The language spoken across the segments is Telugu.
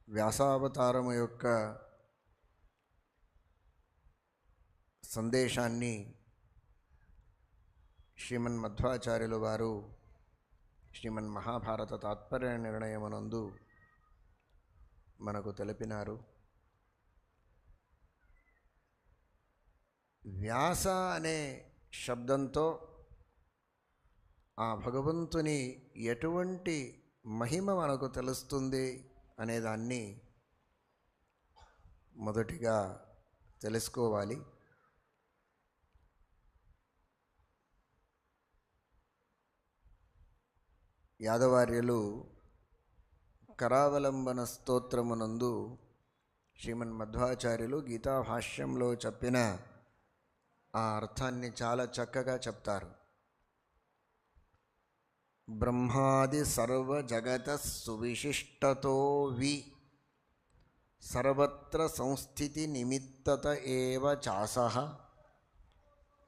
వ్యాసావతారము యొక్క సందేశాన్ని శ్రీమన్మధ్వాచార్యులు వారు శ్రీమన్మహాభారత తాత్పర్య నిర్ణయమునందు మనకు తెలిపినారు. వ్యాస అనే శబ్దంతో ఆ భగవంతుని ఎటువంటి మహిమ మనకు తెలుస్తుంది అనేదాన్ని మొదటిగా తెలుసుకోవాలి. యాదవార్యులు కరావలంబన స్తోత్రమునందు శ్రీమన్మధ్వాచార్యులు గీతాభాష్యంలో చెప్పిన ఆ అర్థాన్ని చాలా చక్కగా చెప్తారు. బ్రహ్మాది సర్వ జగత సువిశిష్టతో వి సర్వత్ర సంస్థితి నిమిత్తత ఏవ చాసః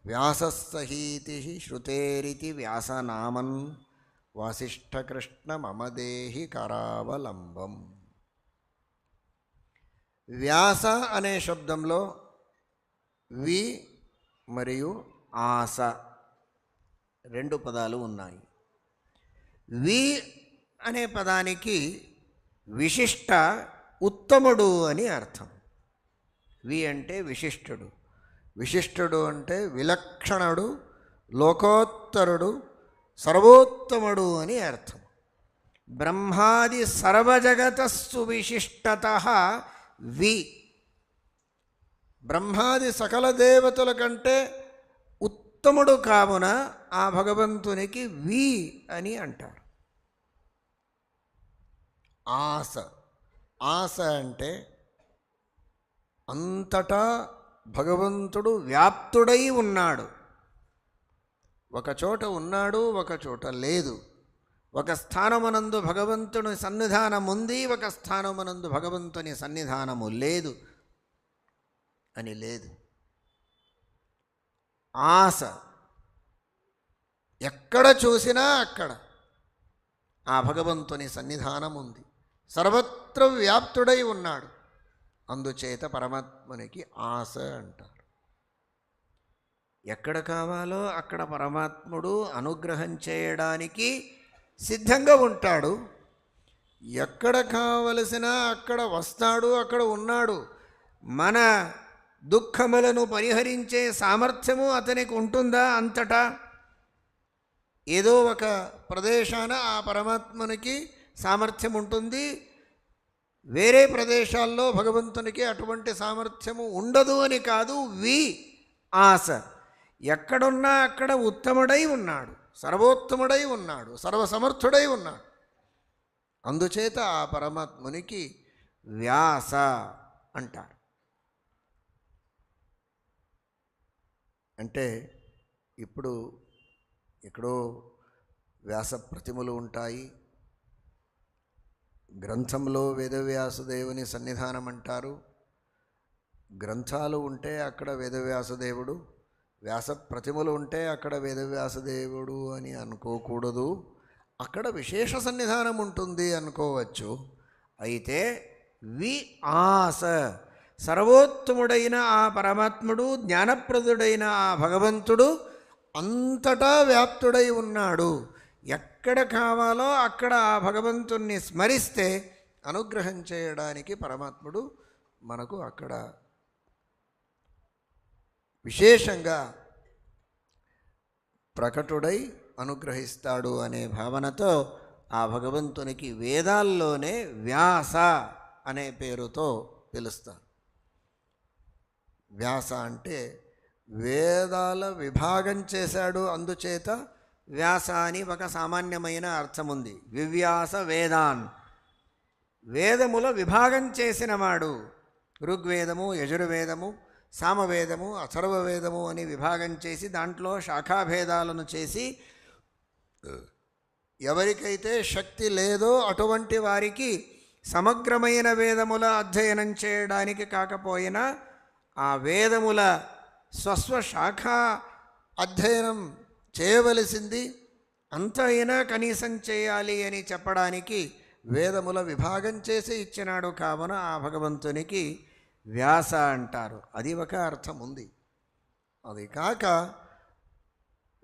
వ్యాసస్సహీతి శ్రుతేరితి వ్యాసనామన్ వాసిష్ఠకృష్ణ మమదేహి కరావలంబం. వ్యాస అనే శబ్దంలో వి మరియు ఆస రెండు పదాలు ఉన్నాయి. వి అనే పదానికి విశిష్ట ఉత్తముడు అని అర్థం. వి అంటే విశిష్టుడు, విశిష్టుడు అంటే విలక్షణుడు, లోకోత్తరుడు, సర్వోత్తముడు అని అర్థం. బ్రహ్మాది సర్వజగతస్సు విశిష్టతః వి, బ్రహ్మాది సకల దేవతల కంటే ఉత్తముడు కావున ఆ భగవంతునికి వి అని అంటారు. ఆస, ఆస అంటే అంతటా భగవంతుడు వ్యాప్తుడై ఉన్నాడు. ఒక చోట ఉన్నాడు, ఒక చోట లేదు. ఒక స్థానమునందు భగవంతుని సన్నిధానం ఉంది, ఒక స్థానమునందు భగవంతుని సన్నిధానము లేదు అని లేదు. ఆస, ఎక్కడ చూసినా అక్కడ ఆ భగవంతుని సన్నిధానం ఉంది. సర్వత్ర వ్యాప్తుడై ఉన్నాడు. అందుచేత పరమాత్మనికి ఆస అంటారు. ఎక్కడ కావాలో అక్కడ పరమాత్ముడు అనుగ్రహం చేయడానికి సిద్ధంగా ఉంటాడు. ఎక్కడ కావలసినా అక్కడ వస్తాడు, అక్కడ ఉన్నాడు. మన దుఃఖములను పరిహరించే సామర్థ్యము అతనికి ఉంటుందా? అంతటా ఏదో ఒక ప్రదేశాన ఆ పరమాత్మనికి సామర్థ్యం ఉంటుంది, వేరే ప్రదేశాల్లో భగవంతునికి అటువంటి సామర్థ్యము ఉండదు అని కాదు. వి ఆస, ఎక్కడున్నా అక్కడ ఉత్తముడై ఉన్నాడు, సర్వోత్తముడై ఉన్నాడు, సర్వసమర్థుడై ఉన్నాడు. అందుచేత ఆ పరమాత్మునికి వ్యాస అంటారు. అంటే ఇప్పుడు ఎక్కడో వ్యాస ప్రతిమలు ఉంటాయి. గ్రంథంలో వేదవ్యాసదేవుని సన్నిధానం అంటారు. గ్రంథాలు ఉంటే అక్కడ వేదవ్యాసదేవుడు, వ్యాస ప్రతిమలు ఉంటే అక్కడ వేదవ్యాసదేవుడు అని అనుకోకూడదు. అక్కడ విశేష సన్నిధానం ఉంటుంది అనుకోవచ్చు. అయితే వి ఆస, సర్వోత్తముడైన ఆ పరమాత్ముడు, జ్ఞానప్రదుడైన ఆ భగవంతుడు అంతటా వ్యాప్తుడై ఉన్నాడు. ఎక్కడ కావాలో అక్కడ ఆ భగవంతుణ్ణి స్మరిస్తే అనుగ్రహం చేయడానికి పరమాత్ముడు మనకు అక్కడ విశేషంగా ప్రకటుడై అనుగ్రహిస్తాడు అనే భావనతో ఆ భగవంతునికి వేదాల్లోనే వ్యాస అనే పేరుతో పిలుస్తారు. వ్యాస అంటే వేదాల విభాగం చేశాడు, అందుచేత వ్యాస అని ఒక సామాన్యమైన అర్థం ఉంది. వివ్యాస వేదాన్, వేదముల విభాగం చేసినవాడు. ఋగ్వేదము, యజుర్వేదము, సామవేదము, అథర్వవేదము అని విభాగం చేసి దాంట్లో శాఖాభేదాలను చేసి ఎవరికైతే శక్తి లేదో అటువంటి వారికి సమగ్రమైన వేదముల అధ్యయనం చేయడానికి కాకపోయినా ఆ వేదముల స్వస్వశాఖ అధ్యయనం చేయవలసింది అంత అయినా కనీసం చేయాలి అని చెప్పడానికి వేదముల విభాగం చేసి ఇచ్చినాడు కావున ఆ భగవంతునికి వ్యాస అంటారు. అది ఒక అర్థం ఉంది. అది కాక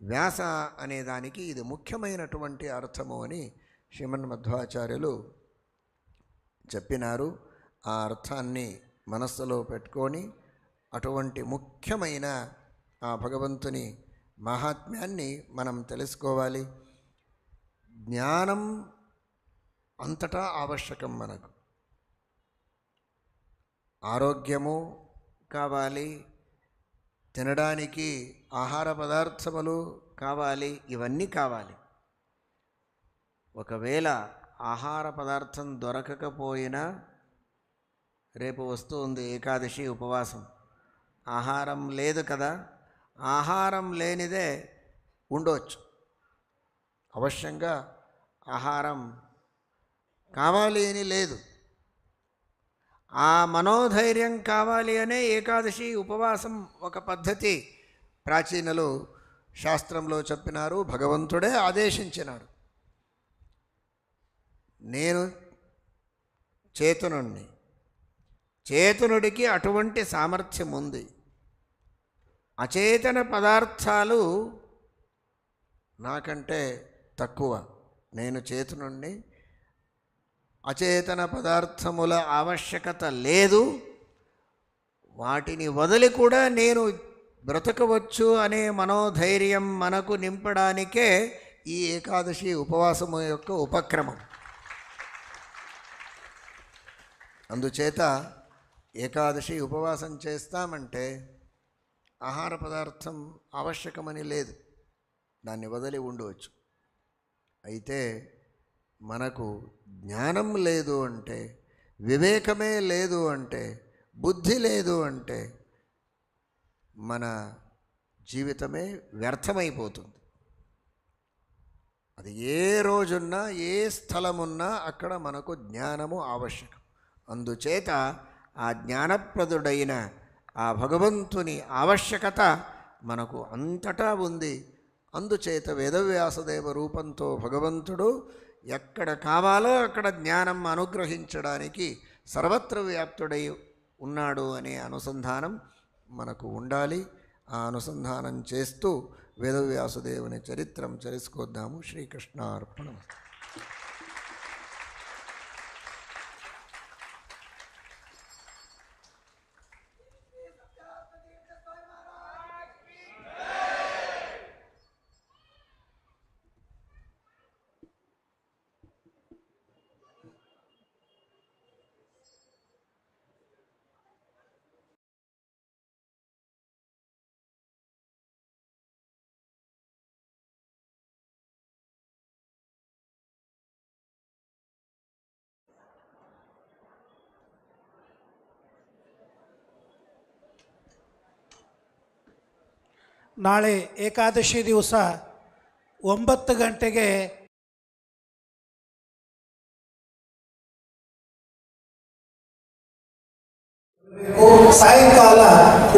వ్యాస అనే దానికి ఇది ముఖ్యమైనటువంటి అర్థము అని శ్రీమన్మధ్వాచార్యులు చెప్పినారు. ఆ అర్థాన్ని మనస్సులో పెట్టుకొని అటువంటి ముఖ్యమైన ఆ భగవంతుని మహాత్మ్యాన్ని మనం తెలుసుకోవాలి. జ్ఞానం అంతటా ఆవశ్యకం. మనకు ఆరోగ్యము కావాలి, తినడానికి ఆహార పదార్థములు కావాలి, ఇవన్నీ కావాలి. ఒకవేళ ఆహార పదార్థం దొరకకపోయినా, రేపు వస్తుంది ఏకాదశి ఉపవాసం, ఆహారం లేదు కదా, ఆహారం లేనిదే ఉండవచ్చు. అవశ్యంగా ఆహారం కావాలి అని లేదు. ఆ మనోధైర్యం కావాలి అనే ఏకాదశి ఉపవాసం ఒక పద్ధతి ప్రాచీనులు శాస్త్రంలో చెప్పినారు, భగవంతుడే ఆదేశించినాడు. నేను చేతనుణ్ణి, చేతనుడికి అటువంటి సామర్థ్యం ఉంది. అచేతన పదార్థాలు నాకంటే తక్కువ. నేను చేతనుణ్ణి, అచేతన పదార్థముల ఆవశ్యకత లేదు, వాటిని వదిలి కూడా నేను బ్రతకవచ్చు అనే మనోధైర్యం మనకు నింపడానికే ఈ ఏకాదశి ఉపవాసము యొక్క ఉపక్రమం. అందుచేత ఏకాదశి ఉపవాసం చేస్తామంటే ఆహార పదార్థం ఆవశ్యకమని లేదు, దాన్ని వదిలి ఉండవచ్చు. అయితే మనకు జ్ఞానం లేదు అంటే, వివేకమే లేదు అంటే, బుద్ధి లేదు అంటే మన జీవితమే వ్యర్థమైపోతుంది. అది ఏ రోజున్నా ఏ స్థలమున్నా అక్కడ మనకు జ్ఞానము ఆవశ్యకం. అందుచేత ఆ జ్ఞానప్రదుడైన ఆ భగవంతుని ఆవశ్యకత మనకు అంతటా ఉంది. అందుచేత వేదవ్యాసదేవ రూపంతో భగవంతుడు ఎక్కడ కావాలో అక్కడ జ్ఞానం అనుగ్రహించడానికి సర్వత్ర వ్యాప్తుడై ఉన్నాడు అనే అనుసంధానం మనకు ఉండాలి. ఆ అనుసంధానం చేస్తూ వేదవ్యాసదేవుని చరిత్రం తెలుసుకొద్దాము. శ్రీకృష్ణార్పణం. ನಾಳೆ ಏಕಾದಶಿ ದಿವಸ 9 ಗಂಟೆಗೆ ಸಾಯಂಕಾಲ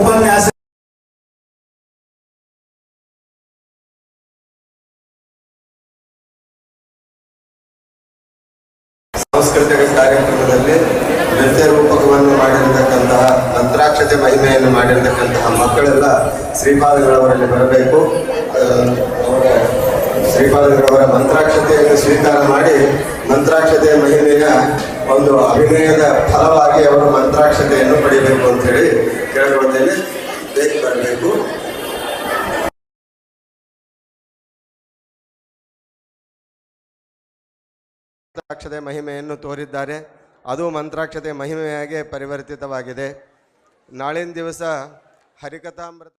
ಉಪನ್ಯಾಸ. ಸಾಂಸ್ಕೃತಿಕ ಕಾರ್ಯಕ್ರಮದಲ್ಲಿ ನೃತ್ಯ ರೂಪಕವನ್ನು ಮಾಡಿರತಕ್ಕಂತಹ ಮಂತ್ರಾಕ್ಷತೆ ಮಹಿಮೆಯನ್ನು ಮಾಡಿರತಕ್ಕಂತಹ ಮಕ್ಕಳೆಲ್ಲ ಶ್ರೀಪಾದಗಳವರಲ್ಲಿ ಬರಬೇಕು. ಶ್ರೀಪಾದಗಳವರ ಮಂತ್ರಾಕ್ಷತೆಯನ್ನು ಸ್ವೀಕಾರ ಮಾಡಿ ಮಂತ್ರಾಕ್ಷತೆಯ ಮಹಿಮೆಯ ಒಂದು ಅಭಿನಯದ ಫಲವಾಗಿ ಅವರು ಮಂತ್ರಾಕ್ಷತೆಯನ್ನು ಪಡಿಬೇಕು ಅಂತ ಹೇಳಿ ಕೇಳಿಕೊಳ್ತೇನೆ. ಬೇಗ ಬರಬೇಕು. ಮಂತ್ರಾಕ್ಷತೆ ಮಹಿಮೆಯನ್ನು ತೋರಿದ್ದಾರೆ. ಅದು ಮಂತ್ರಾಕ್ಷತೆ ಮಹಿಮೆಯಾಗಿ ಪರಿವರ್ತಿತವಾಗಿದೆ. ನಾಳಿನ ದಿವಸ ಹರಿಕಥಾಮೃತ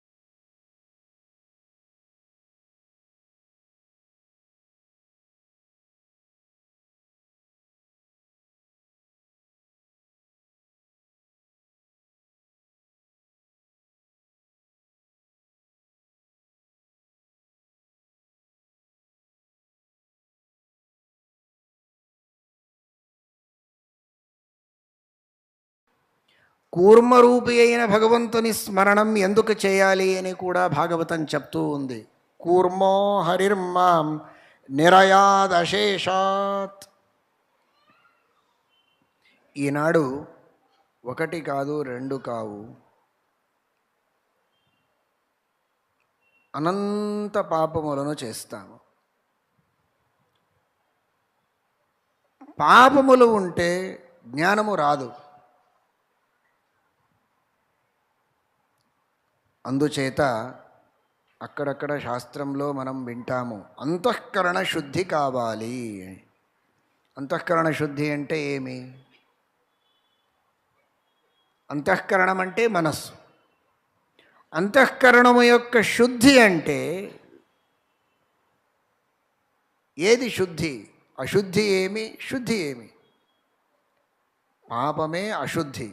కూర్మరూపి అయిన భగవంతుని స్మరణం ఎందుకు చేయాలి అని కూడా భాగవతం చెప్తూ ఉంది. కూర్మో హరిర్మాం నిరయాదశేషాత్. ఈనాడు ఒకటి కాదు, రెండు కావు, అనంత పాపములను చేస్తాము. పాపములు ఉంటే జ్ఞానము రాదు. అందుచేత అక్కడక్కడ శాస్త్రంలో మనం వింటాము, అంతఃకరణ శుద్ధి కావాలి. అంతఃకరణ శుద్ధి అంటే ఏమి? అంతఃకరణం అంటే మనస్సు. అంతఃకరణము యొక్క శుద్ధి అంటే ఏది శుద్ధి? అశుద్ధి ఏమి, శుద్ధి ఏమి? పాపమే అశుద్ధి.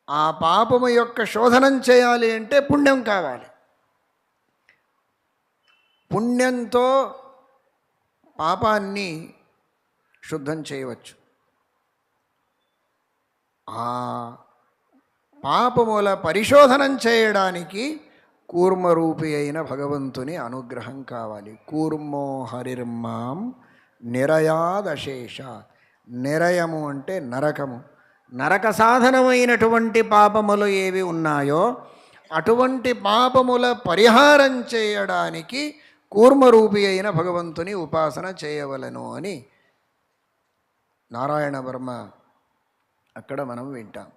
ఆ పాపము యొక్క శోధనం చేయాలి అంటే పుణ్యం కావాలి. పుణ్యంతో పాపాన్ని శుద్ధం చేయవచ్చు. ఆ పాపముల పరిశోధనం చేయడానికి కూర్మరూపి అయిన భగవంతుని అనుగ్రహం కావాలి. కూర్మో హరిర్మాం నిరయాదశేష. నిరయము అంటే నరకము. నరక సాధనమైనటువంటి పాపములు ఏవి ఉన్నాయో అటువంటి పాపముల పరిహారం చేయడానికి కూర్మరూపి అయిన భగవంతుని ఉపాసన చేయవలెను అని నారాయణ వర్మ అక్కడ మనం వింటాం.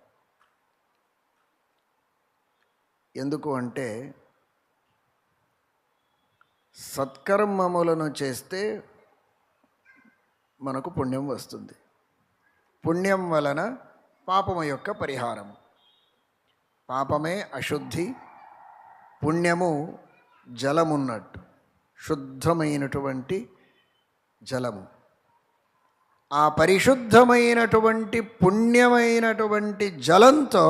ఎందుకు అంటే సత్కర్మములను చేస్తే మనకు పుణ్యం వస్తుంది. పుణ్యం వలన పాపము యొక్క పరిహారము. పాపమే అశుద్ధి, పుణ్యము జలమున్నట్టు, శుద్ధమైనటువంటి జలము. ఆ పరిశుద్ధమైనటువంటి పుణ్యమైనటువంటి జలంతో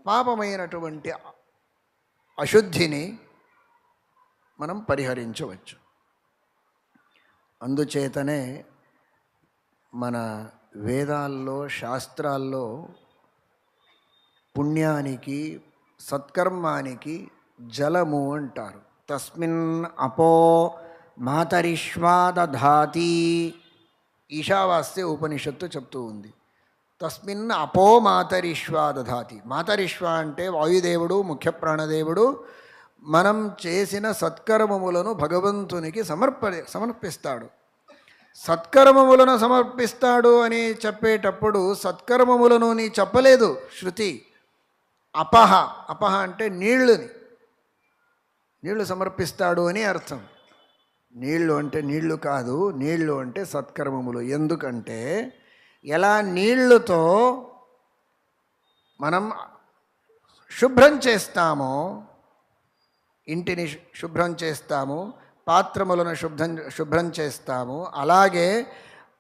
పాపమైనటువంటి అశుద్ధిని మనం పరిహరించవచ్చు. అందుచేతనే మన వేదాల్లో, శాస్త్రాల్లో పుణ్యానికి, సత్కర్మానికి జలము అంటారు. తస్మిన్ అపో మాతరిష్వాదధాతి. ఈశావాస్య ఉపనిషత్తు చెప్తూ ఉంది. తస్మిన్ అపో మాతరిష్వాదధాతి. మాతరిష్వ అంటే వాయుదేవుడు, ముఖ్య ప్రాణదేవుడు మనం చేసిన సత్కర్మములను భగవంతునికి సమర్పిస్తాడు. సత్కర్మములను సమర్పిస్తాడు అని చెప్పేటప్పుడు సత్కర్మములను నీ చెప్పలేదు శృతి. అపహ, అపహ అంటే నీళ్లు సమర్పిస్తాడు అని అర్థం. నీళ్లు అంటే నీళ్లు కాదు, నీళ్లు అంటే సత్కర్మములు. ఎందుకంటే ఎలా నీళ్లతో మనం శుభ్రం చేస్తామో, ఇంటిని శుభ్రం చేస్తాము, పాత్రములను శుభ్రం చేస్తాము, అలాగే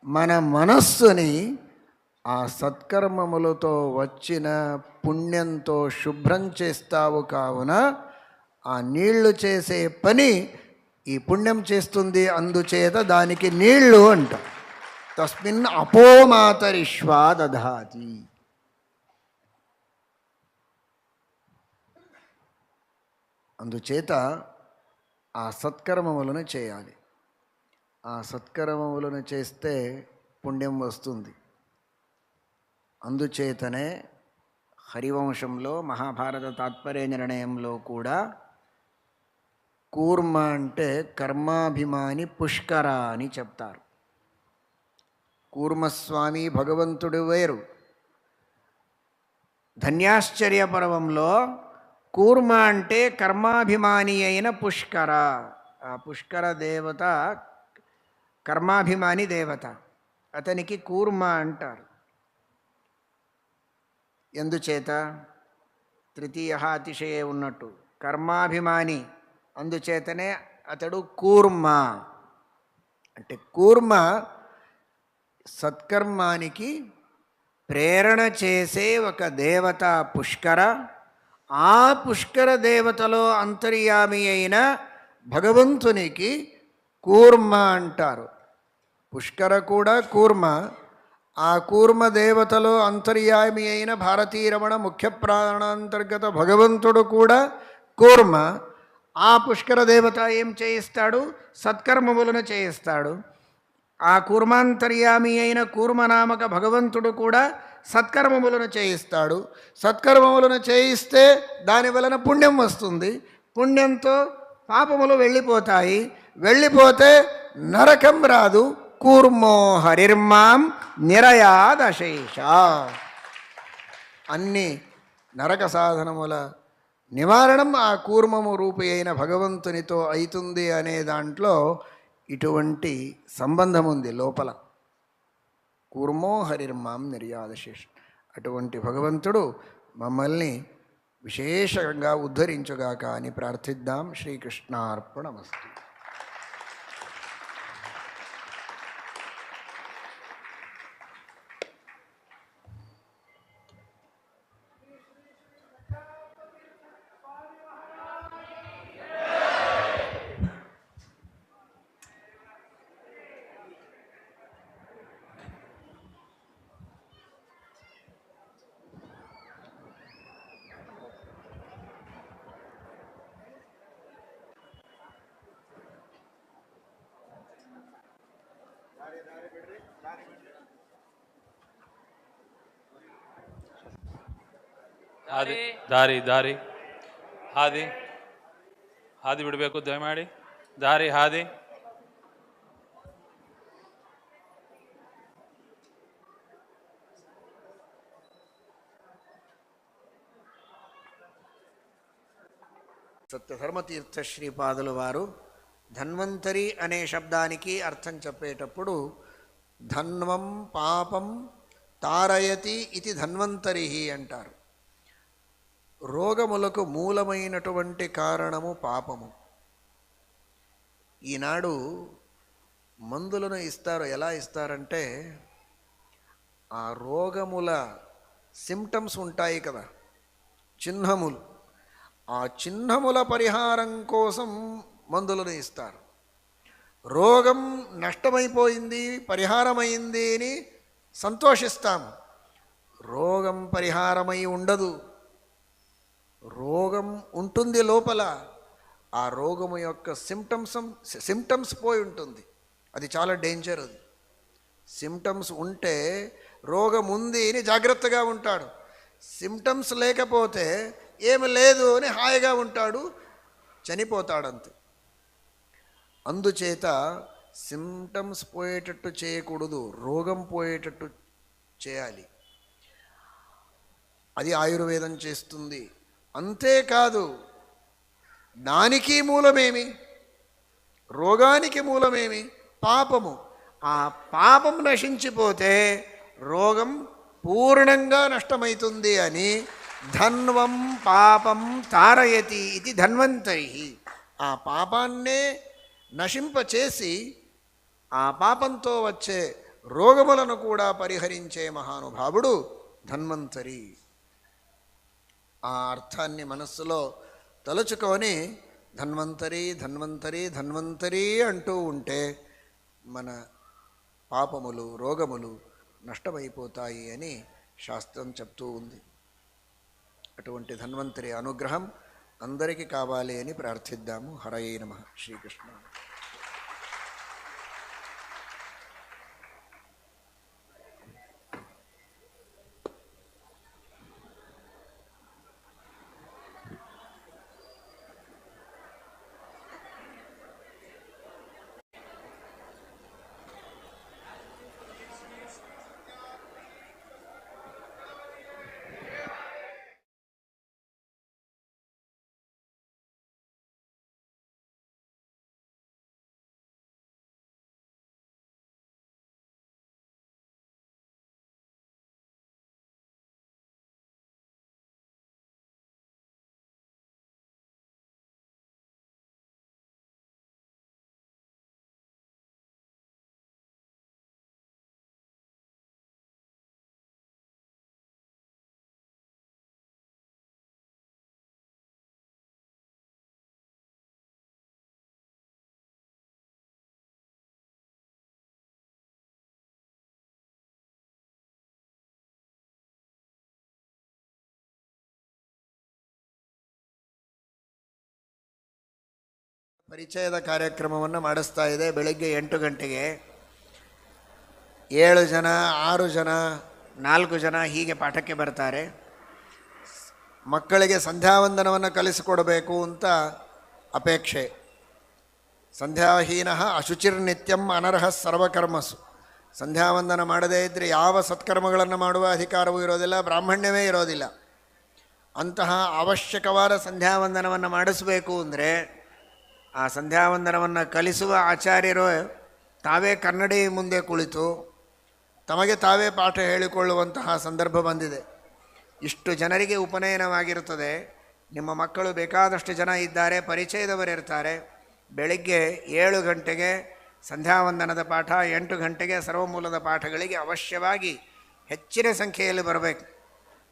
మన మనస్సుని ఆ సత్కర్మములతో వచ్చిన పుణ్యంతో శుభ్రం చేస్తావు. కావున ఆ నీళ్లు చేసే పని ఈ పుణ్యం చేస్తుంది. అందుచేత దానికి నీళ్లు అంటాం. తస్మిన్ అపోమాతరిష్వా దధాతి. అందుచేత ఆ సత్కర్మములను చేయాలి. ఆ సత్కర్మములను చేస్తే పుణ్యం వస్తుంది. అందుచేతనే హరివంశంలో, మహాభారత తాత్పర్య నిర్ణయంలో కూడా కూర్మ అంటే కర్మాభిమాని పుష్కర అని చెప్తారు. కూర్మస్వామి భగవంతుడు వేరు. ధన్యాశ్చర్య పర్వంలో కూర్మ అంటే కర్మాభిమాని అయిన పుష్కర. ఆ పుష్కర దేవత కర్మాభిమాని దేవత, అతనికి కూర్మ అంటారు. ఎందుచేత? తృతీయ అతిశయే ఉన్నట్టు కర్మాభిమాని, అందుచేతనే అతడు కూర్మ. అంటే కూర్మ సత్కర్మానికి ప్రేరణ చేసే ఒక దేవత పుష్కర. ఆ పుష్కర దేవతలో అంతర్యామి అయిన భగవంతునికి కూర్మ అంటారు. పుష్కర కూడా కూర్మ. ఆ కూర్మ దేవతలో అంతర్యామి అయిన భారతీరమణ ముఖ్య ప్రాణాంతర్గత భగవంతుడు కూడా కూర్మ. ఆ పుష్కర దేవత ఏం చేయిస్తాడు? సత్కర్మములను చేయిస్తాడు. ఆ కూర్మాంతర్యామి అయిన కూర్మనామక భగవంతుడు కూడా సత్కర్మములను చేయిస్తాడు. సత్కర్మములను చేయిస్తే దాని వలన పుణ్యం వస్తుంది. పుణ్యంతో పాపములు వెళ్ళిపోతాయి. వెళ్ళిపోతే నరకం రాదు. కూర్మో హరిర్మాం నిరయాదశేష. అన్ని నరక సాధనముల నివారణం ఆ కూర్మము రూపి అయిన భగవంతునితో అవుతుంది అనే దాంట్లో ఇటువంటి సంబంధం ఉంది లోపల. కూర్మో హరిర్మాం నిర్యాదశేషం. అటువంటి భగవంతుడు మమ్మల్ని విశేషంగా ఉద్ధరించుగాక అని ప్రార్థిద్దాం. శ్రీకృష్ణార్పణమస్తు. ಹಾದಿ ದಾರಿ ದಾರಿ ಹಾದಿ ಹಾದಿ ಬಿಡಬೇಕು ದಯಮಾಡಿ. ದಾರಿ ಹಾದಿ సత్యధర్మతీర్థ శ్రీపాదుల వారు ధన్వంతరి అనే శబ్దానికి అర్థం చెప్పేటప్పుడు ధన్వం పాపం తారయతి ఇది ధన్వంతరి అంటారు. రోగములకు మూలమైనటువంటి కారణము పాపము. ఈనాడు మందులను ఇస్తారు. ఎలా ఇస్తారంటే ఆ రోగముల సిమ్టమ్స్ ఉంటాయి కదా, చిహ్నములు. ఆ చిహ్నముల పరిహారం కోసం మందులను ఇస్తారు. రోగం నష్టమైపోయింది, పరిహారమైంది అని సంతోషిస్తాము. రోగం పరిహారమై ఉండదు. రోగం ఉంటుంది లోపల. ఆ రోగము యొక్క సిమ్టమ్స్ పోయి ఉంటుంది. అది చాలా డేంజర్. అది సిమ్టమ్స్ ఉంటే రోగం ఉంది అని జాగ్రత్తగా ఉంటాడు. సిమ్టమ్స్ లేకపోతే ఏమి లేదు అని హాయిగా ఉంటాడు, చనిపోతాడంతే. అందుచేత సిమ్టమ్స్ పోయేటట్టు చేయకూడదు, రోగం పోయేటట్టు చేయాలి. అది ఆయుర్వేదం చేస్తుంది. అంతేకాదు, దానికి మూలమేమి, రోగానికి మూలమేమి? పాపము. ఆ పాపం నశించిపోతే రోగం పూర్ణంగా నష్టమవుతుంది అని ధన్వం పాపం తారయతి ఇది ధన్వంతరి. ఆ పాపాన్నే నశింపచేసి ఆ పాపంతో వచ్చే రోగములను కూడా పరిహరించే మహానుభావుడు ధన్వంతరి. ఆ అర్థాన్ని మనస్సులో తలుచుకొని ధన్వంతరి ధన్వంతరి ధన్వంతరి అంటూ ఉంటే మన పాపములు రోగములు నష్టమైపోతాయి అని శాస్త్రం చెప్తూ ఉంది. అటువంటి ధన్వంతరి అనుగ్రహం అందరికీ కావాలి అని ప్రార్థిద్దాము. హరయే నమః. శ్రీకృష్ణ. ಪರಿಚಯದ ಕಾರ್ಯಕ್ರಮವನ್ನು ಮಾಡಿಸ್ತಾ ಇದೆ ಬೆಳಗ್ಗೆ 8 ಗಂಟೆಗೆ. 7 ಜನ 6 ಜನ 4 ಜನ ಹೀಗೆ ಪಾಠಕ್ಕೆ ಬರ್ತಾರೆ. ಮಕ್ಕಳಿಗೆ ಸಂಧ್ಯಾವಂದನವನ್ನು ಕಲಿಸಿಕೊಡಬೇಕು ಅಂತ ಅಪೇಕ್ಷೆ. ಸಂಧ್ಯಾಹೀನ ಅಶುಚಿರ್ನಿತ್ಯಂ ಅನರ್ಹ ಸರ್ವಕರ್ಮಸು. ಸಂಧ್ಯಾವಂದನ ಮಾಡದೇ ಇದ್ದರೆ ಯಾವ ಸತ್ಕರ್ಮಗಳನ್ನು ಮಾಡುವ ಅಧಿಕಾರವೂ ಇರೋದಿಲ್ಲ, ಬ್ರಾಹ್ಮಣ್ಯವೇ ಇರೋದಿಲ್ಲ. ಅಂತಹ ಅವಶ್ಯಕವಾದ ಸಂಧ್ಯಾವಂದನವನ್ನು ಮಾಡಿಸಬೇಕು ಅಂದರೆ ಆ ಸಂಧ್ಯಾವಂದನವನ್ನು ಕಲಿಸುವ ಆಚಾರ್ಯರು ತಾವೇ ಕನ್ನಡಿ ಮುಂದೆ ಕುಳಿತು ತಮಗೆ ತಾವೇ ಪಾಠ ಹೇಳಿಕೊಳ್ಳುವಂತಹ ಸಂದರ್ಭ ಬಂದಿದೆ. ಇಷ್ಟು ಜನರಿಗೆ ಉಪನಯನವಾಗಿರುತ್ತದೆ. ನಿಮ್ಮ ಮಕ್ಕಳು ಬೇಕಾದಷ್ಟು ಜನ ಇದ್ದಾರೆ, ಪರಿಚಯದವರಿರ್ತಾರೆ. ಬೆಳಿಗ್ಗೆ 7 ಗಂಟೆಗೆ ಸಂಧ್ಯಾವಂದನದ ಪಾಠ, 8 ಗಂಟೆಗೆ ಸರ್ವಮೂಲದ ಪಾಠಗಳಿಗೆ ಅವಶ್ಯವಾಗಿ ಹೆಚ್ಚಿನ ಸಂಖ್ಯೆಯಲ್ಲಿ ಬರಬೇಕು.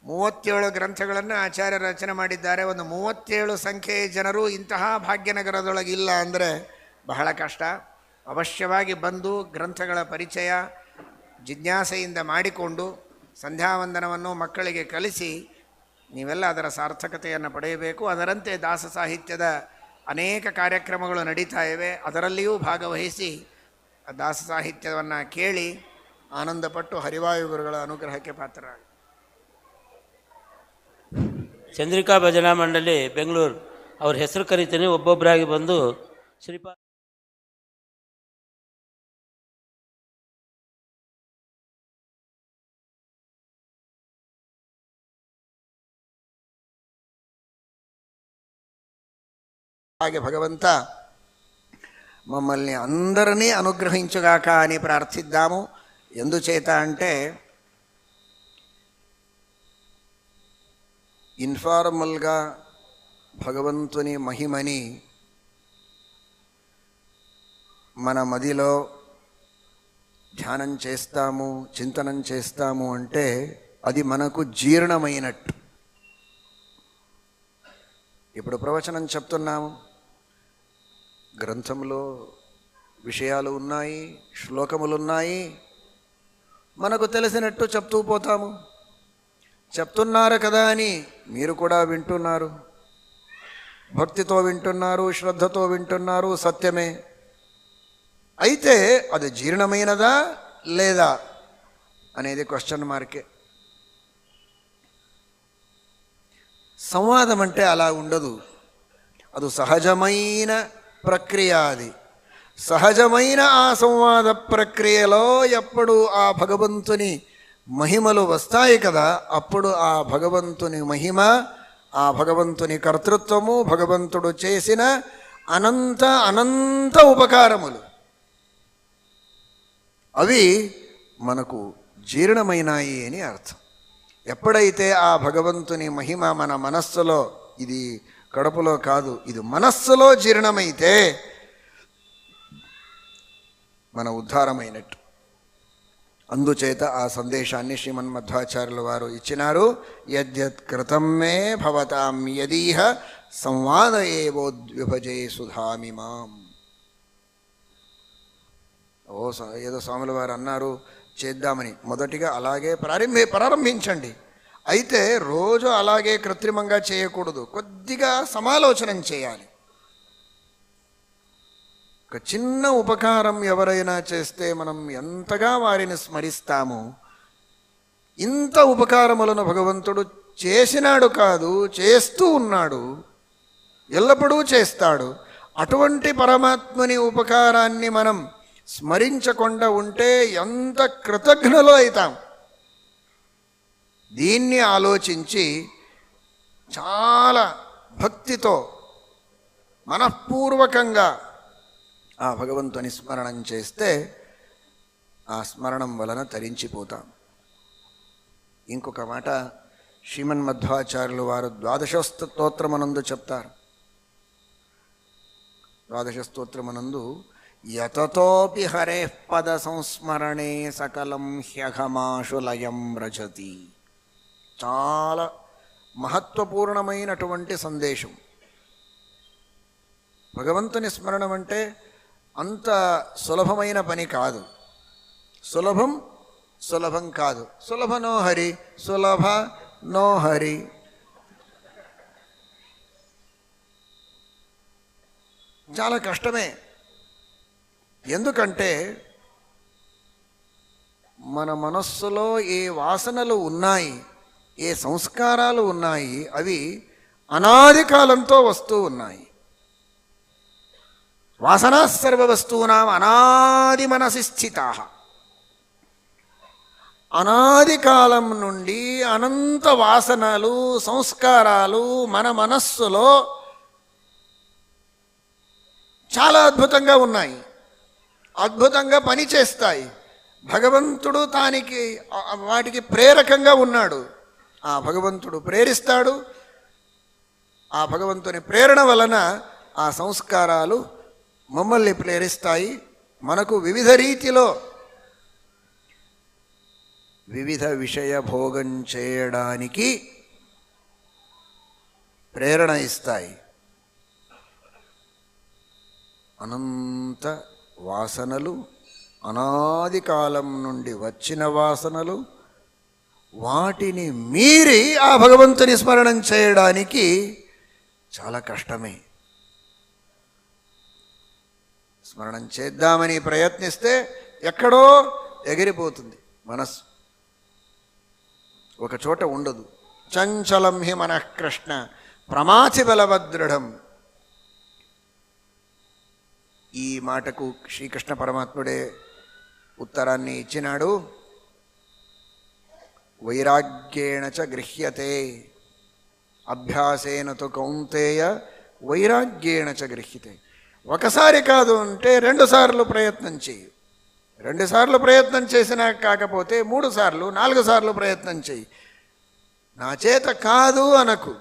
37 ಗ್ರಂಥಗಳನ್ನು ಆಚಾರ್ಯ ರಚನೆ ಮಾಡಿದ್ದಾರೆ. ಒಂದು 37 ಸಂಖ್ಯೆಯ ಜನರು ಇಂತಹ ಭಾಗ್ಯನಗರದೊಳಗಿಲ್ಲ ಅಂದರೆ ಬಹಳ ಕಷ್ಟ. ಅವಶ್ಯವಾಗಿ ಬಂದು ಗ್ರಂಥಗಳ ಪರಿಚಯ ಜಿಜ್ಞಾಸೆಯಿಂದ ಮಾಡಿಕೊಂಡು ಸಂಧ್ಯಾವಂದನವನ್ನು ಮಕ್ಕಳಿಗೆ ಕಲಿಸಿ ನೀವೆಲ್ಲ ಅದರ ಸಾರ್ಥಕತೆಯನ್ನು ಪಡೆಯಬೇಕು. ಅದರಂತೆ ದಾಸ ಸಾಹಿತ್ಯದ ಅನೇಕ ಕಾರ್ಯಕ್ರಮಗಳು ನಡೀತಾ ಇವೆ. ಅದರಲ್ಲಿಯೂ ಭಾಗವಹಿಸಿ ದಾಸ ಸಾಹಿತ್ಯವನ್ನು ಕೇಳಿ ಆನಂದಪಟ್ಟು ಹರಿವಾಯು ಗುರುಗಳ ಅನುಗ್ರಹಕ್ಕೆ ಪಾತ್ರರಾಗಿ. ಚಂದ್ರಿಕಾ ಭಜನಾ ಮಂಡಳಿ ಬೆಂಗಳೂರು ಅವ್ರ ಹೆಸರು ಕರಿತೀನಿ. ಒಬ್ಬೊಬ್ಬರಾಗಿ ಬಂದು ಶ್ರೀಪಾದ ಹಾಗೆ భగవంత మమ్మల్ని అందరినీ అనుగ్రహించుగాక అని ప్రార్థిద్దాము. ఎందుచేత అంటే ఇన్ఫార్మల్గా భగవంతుని మహిమని మన మదిలో ధ్యానం చేస్తాము, చింతనం చేస్తాము అంటే అది మనకు జీర్ణమైనట్టు. ఇప్పుడు ప్రవచనం చెప్తున్నాము, గ్రంథంలో విషయాలు ఉన్నాయి, శ్లోకములు ఉన్నాయి, మనకు తెలిసినట్టు చెప్తూ పోతాము. చెప్తున్నారు కదా అని మీరు కూడా వింటున్నారు, భక్తితో వింటున్నారు, శ్రద్ధతో వింటున్నారు, సత్యమే. అయితే అది జీర్ణమైనదా లేదా అనేది క్వశ్చన్ మార్కే. సంవాదం అంటే అలా ఉండదు. అది సహజమైన ప్రక్రియ. అది సహజమైన ఆ సంవాద ప్రక్రియలో ఎప్పుడు ఆ భగవంతుని మహిమలు వస్తాయి కదా, అప్పుడు ఆ భగవంతుని మహిమ, ఆ భగవంతుని కర్తృత్వము, భగవంతుడు చేసిన అనంత అనంత ఉపకారములు అవి మనకు జీర్ణమైనాయి అని అర్థం. ఎప్పుడైతే ఆ భగవంతుని మహిమ మన మనస్సులో, ఇది కడుపులో కాదు, ఇది మనస్సులో జీర్ణమైతే మన ఉద్ధారమైనట్టు. అందుచేత ఆ సందేశాన్ని శ్రీమన్మధ్వాచార్యుల వారు ఇచ్చినారు. యద్యత్ కృతం మే భవతాం యదీహ సంవాద ఏవోద్విభజే సుధామిమాం. ఏదో స్వాముల వారు అన్నారు చేద్దామని. మొదటిగా అలాగే ప్రారంభించండి. అయితే రోజు అలాగే కృత్రిమంగా చేయకూడదు, కొద్దిగా సమాలోచనం చేయాలి. ఒక చిన్న ఉపకారం ఎవరైనా చేస్తే మనం ఎంతగా వారిని స్మరిస్తామో, ఇంత ఉపకారములను భగవంతుడు చేసినాడు కాదు, చేస్తూ ఉన్నాడు, ఎల్లప్పుడూ చేస్తాడు. అటువంటి పరమాత్మని ఉపకారాన్ని మనం స్మరించకుండా ఉంటే ఎంత కృతజ్ఞులు అవుతాం. దీన్ని ఆలోచించి చాలా భక్తితో మనఃపూర్వకంగా ఆ భగవంతుని స్మరణం చేస్తే ఆ స్మరణం వలన తరించిపోతాం. ఇంకొక మాట శ్రీమన్మధ్వాచార్యులు వారు ద్వాదశ స్తోత్రమనందు చెప్తారు. ద్వాదశ స్తోత్రమనందు యతతోపి హరే పద సంస్మరణే సకలం హ్యఘమాశు లయం రచతి. చాలా మహత్వపూర్ణమైనటువంటి సందేశం. భగవంతుని స్మరణం అంటే అంత సులభమైన పని కాదు. సులభం కాదు. సులభ నో హరి, సులభ నో హరి. చాలా కష్టమే. ఎందుకంటే మన మనస్సులో ఏ వాసనలు ఉన్నాయి, ఏ సంస్కారాలు ఉన్నాయి, అవి అనాది కాలంతో వస్తూ ఉన్నాయి. వాసనా సర్వవస్తూనాం అనాది మనసి స్థితా. అనాది కాలం నుండి అనంత వాసనలు, సంస్కారాలు మన మనస్సులో చాలా అద్భుతంగా ఉన్నాయి, అద్భుతంగా పనిచేస్తాయి. భగవంతుడు వాటికి ప్రేరకంగా ఉన్నాడు. ఆ భగవంతుడు ప్రేరిస్తాడు. ఆ భగవంతుని ప్రేరణ వలన ఆ సంస్కారాలు మమ్మల్ని ప్రేరిస్తాయి. మనకు వివిధ రీతిలో వివిధ విషయ భోగం చేయడానికి ప్రేరణ ఇస్తాయి. అనంత వాసనలు, అనాది కాలం నుండి వచ్చిన వాసనలు, వాటిని మీరి ఆ భగవంతుని స్మరణం చేయడానికి చాలా కష్టమే. స్మరణం చేద్దామని ప్రయత్నిస్తే ఎక్కడో ఎగిరిపోతుంది మనస్సు, ఒక చోట ఉండదు. చంచలం హి మనః కృష్ణ ప్రమాచి బలవదృఢం. ఈ మాటకు శ్రీకృష్ణ పరమాత్ముడే ఉత్తరాన్ని ఇచ్చినాడు. వైరాగ్యేణ చ గృహ్యతే అభ్యాసేన తు కౌంతేయ వైరాగ్యేణ చ గృహ్యతే. ఒకసారి కాదు అంటే 2 సార్లు ప్రయత్నం చేయి. 2 సార్లు ప్రయత్నం చేసినా కాకపోతే 3 సార్లు 4 సార్లు ప్రయత్నం చేయి. నా చేత కాదు అనకు.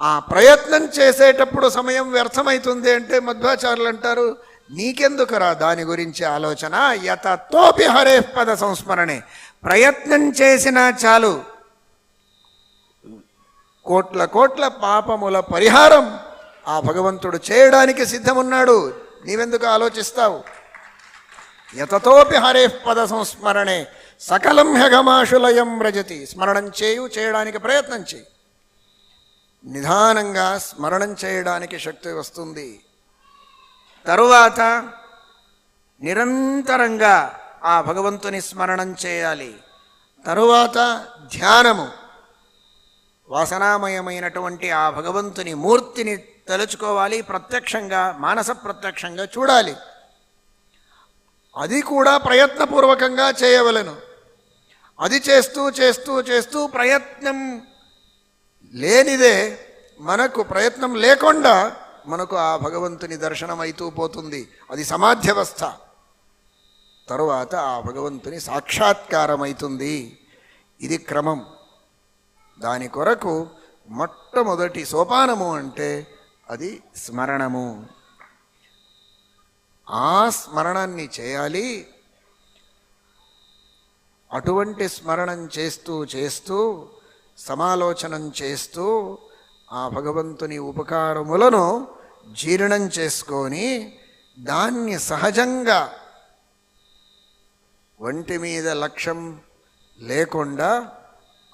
ఆ ప్రయత్నం చేసేటప్పుడు సమయం వ్యర్థమవుతుంది అంటే మధ్వాచార్యులు అంటారు, నీకెందుకురా దాని గురించి ఆలోచన, యతతోపి హరే పద సంస్మరణే. ప్రయత్నం చేసినా చాలు, కోట్ల కోట్ల పాపముల పరిహారం ఆ భగవంతుడు చేయడానికి సిద్ధమున్నాడు. నీవెందుకు ఆలోచిస్తావు? యతతోపి హరే పద సంస్మరణే సకలం హ్యగమాశులయం వ్రజతి. స్మరణం చేయడానికి ప్రయత్నం చేయి. నిదానంగా స్మరణం చేయడానికి శక్తి వస్తుంది. తరువాత నిరంతరంగా ఆ భగవంతుని స్మరణం చేయాలి. తరువాత ధ్యానము, వాసనామయమైనటువంటి ఆ భగవంతుని మూర్తిని తలుచుకోవాలి. ప్రత్యక్షంగా, మానస ప్రత్యక్షంగా చూడాలి. అది కూడా ప్రయత్నపూర్వకంగా చేయవలెను. అది చేస్తూ చేస్తూ చేస్తూ ప్రయత్నం లేనిదే, మనకు ప్రయత్నం లేకుండా మనకు ఆ భగవంతుని దర్శనం అవుతూ పోతుంది. అది సమాధ్యవస్థ. తరువాత ఆ భగవంతుని సాక్షాత్కారం అవుతుంది. ఇది క్రమం. దాని కొరకు మొట్టమొదటి సోపానము అంటే అది స్మరణము. ఆ స్మరణాన్ని చేయాలి. అటువంటి స్మరణం చేస్తూ చేస్తూ, సమాలోచనం చేస్తూ ఆ భగవంతుని ఉపకారములను జీర్ణం చేసుకొని, దాన్ని సహజంగా వంటి మీద లక్ష్యం లేకుండా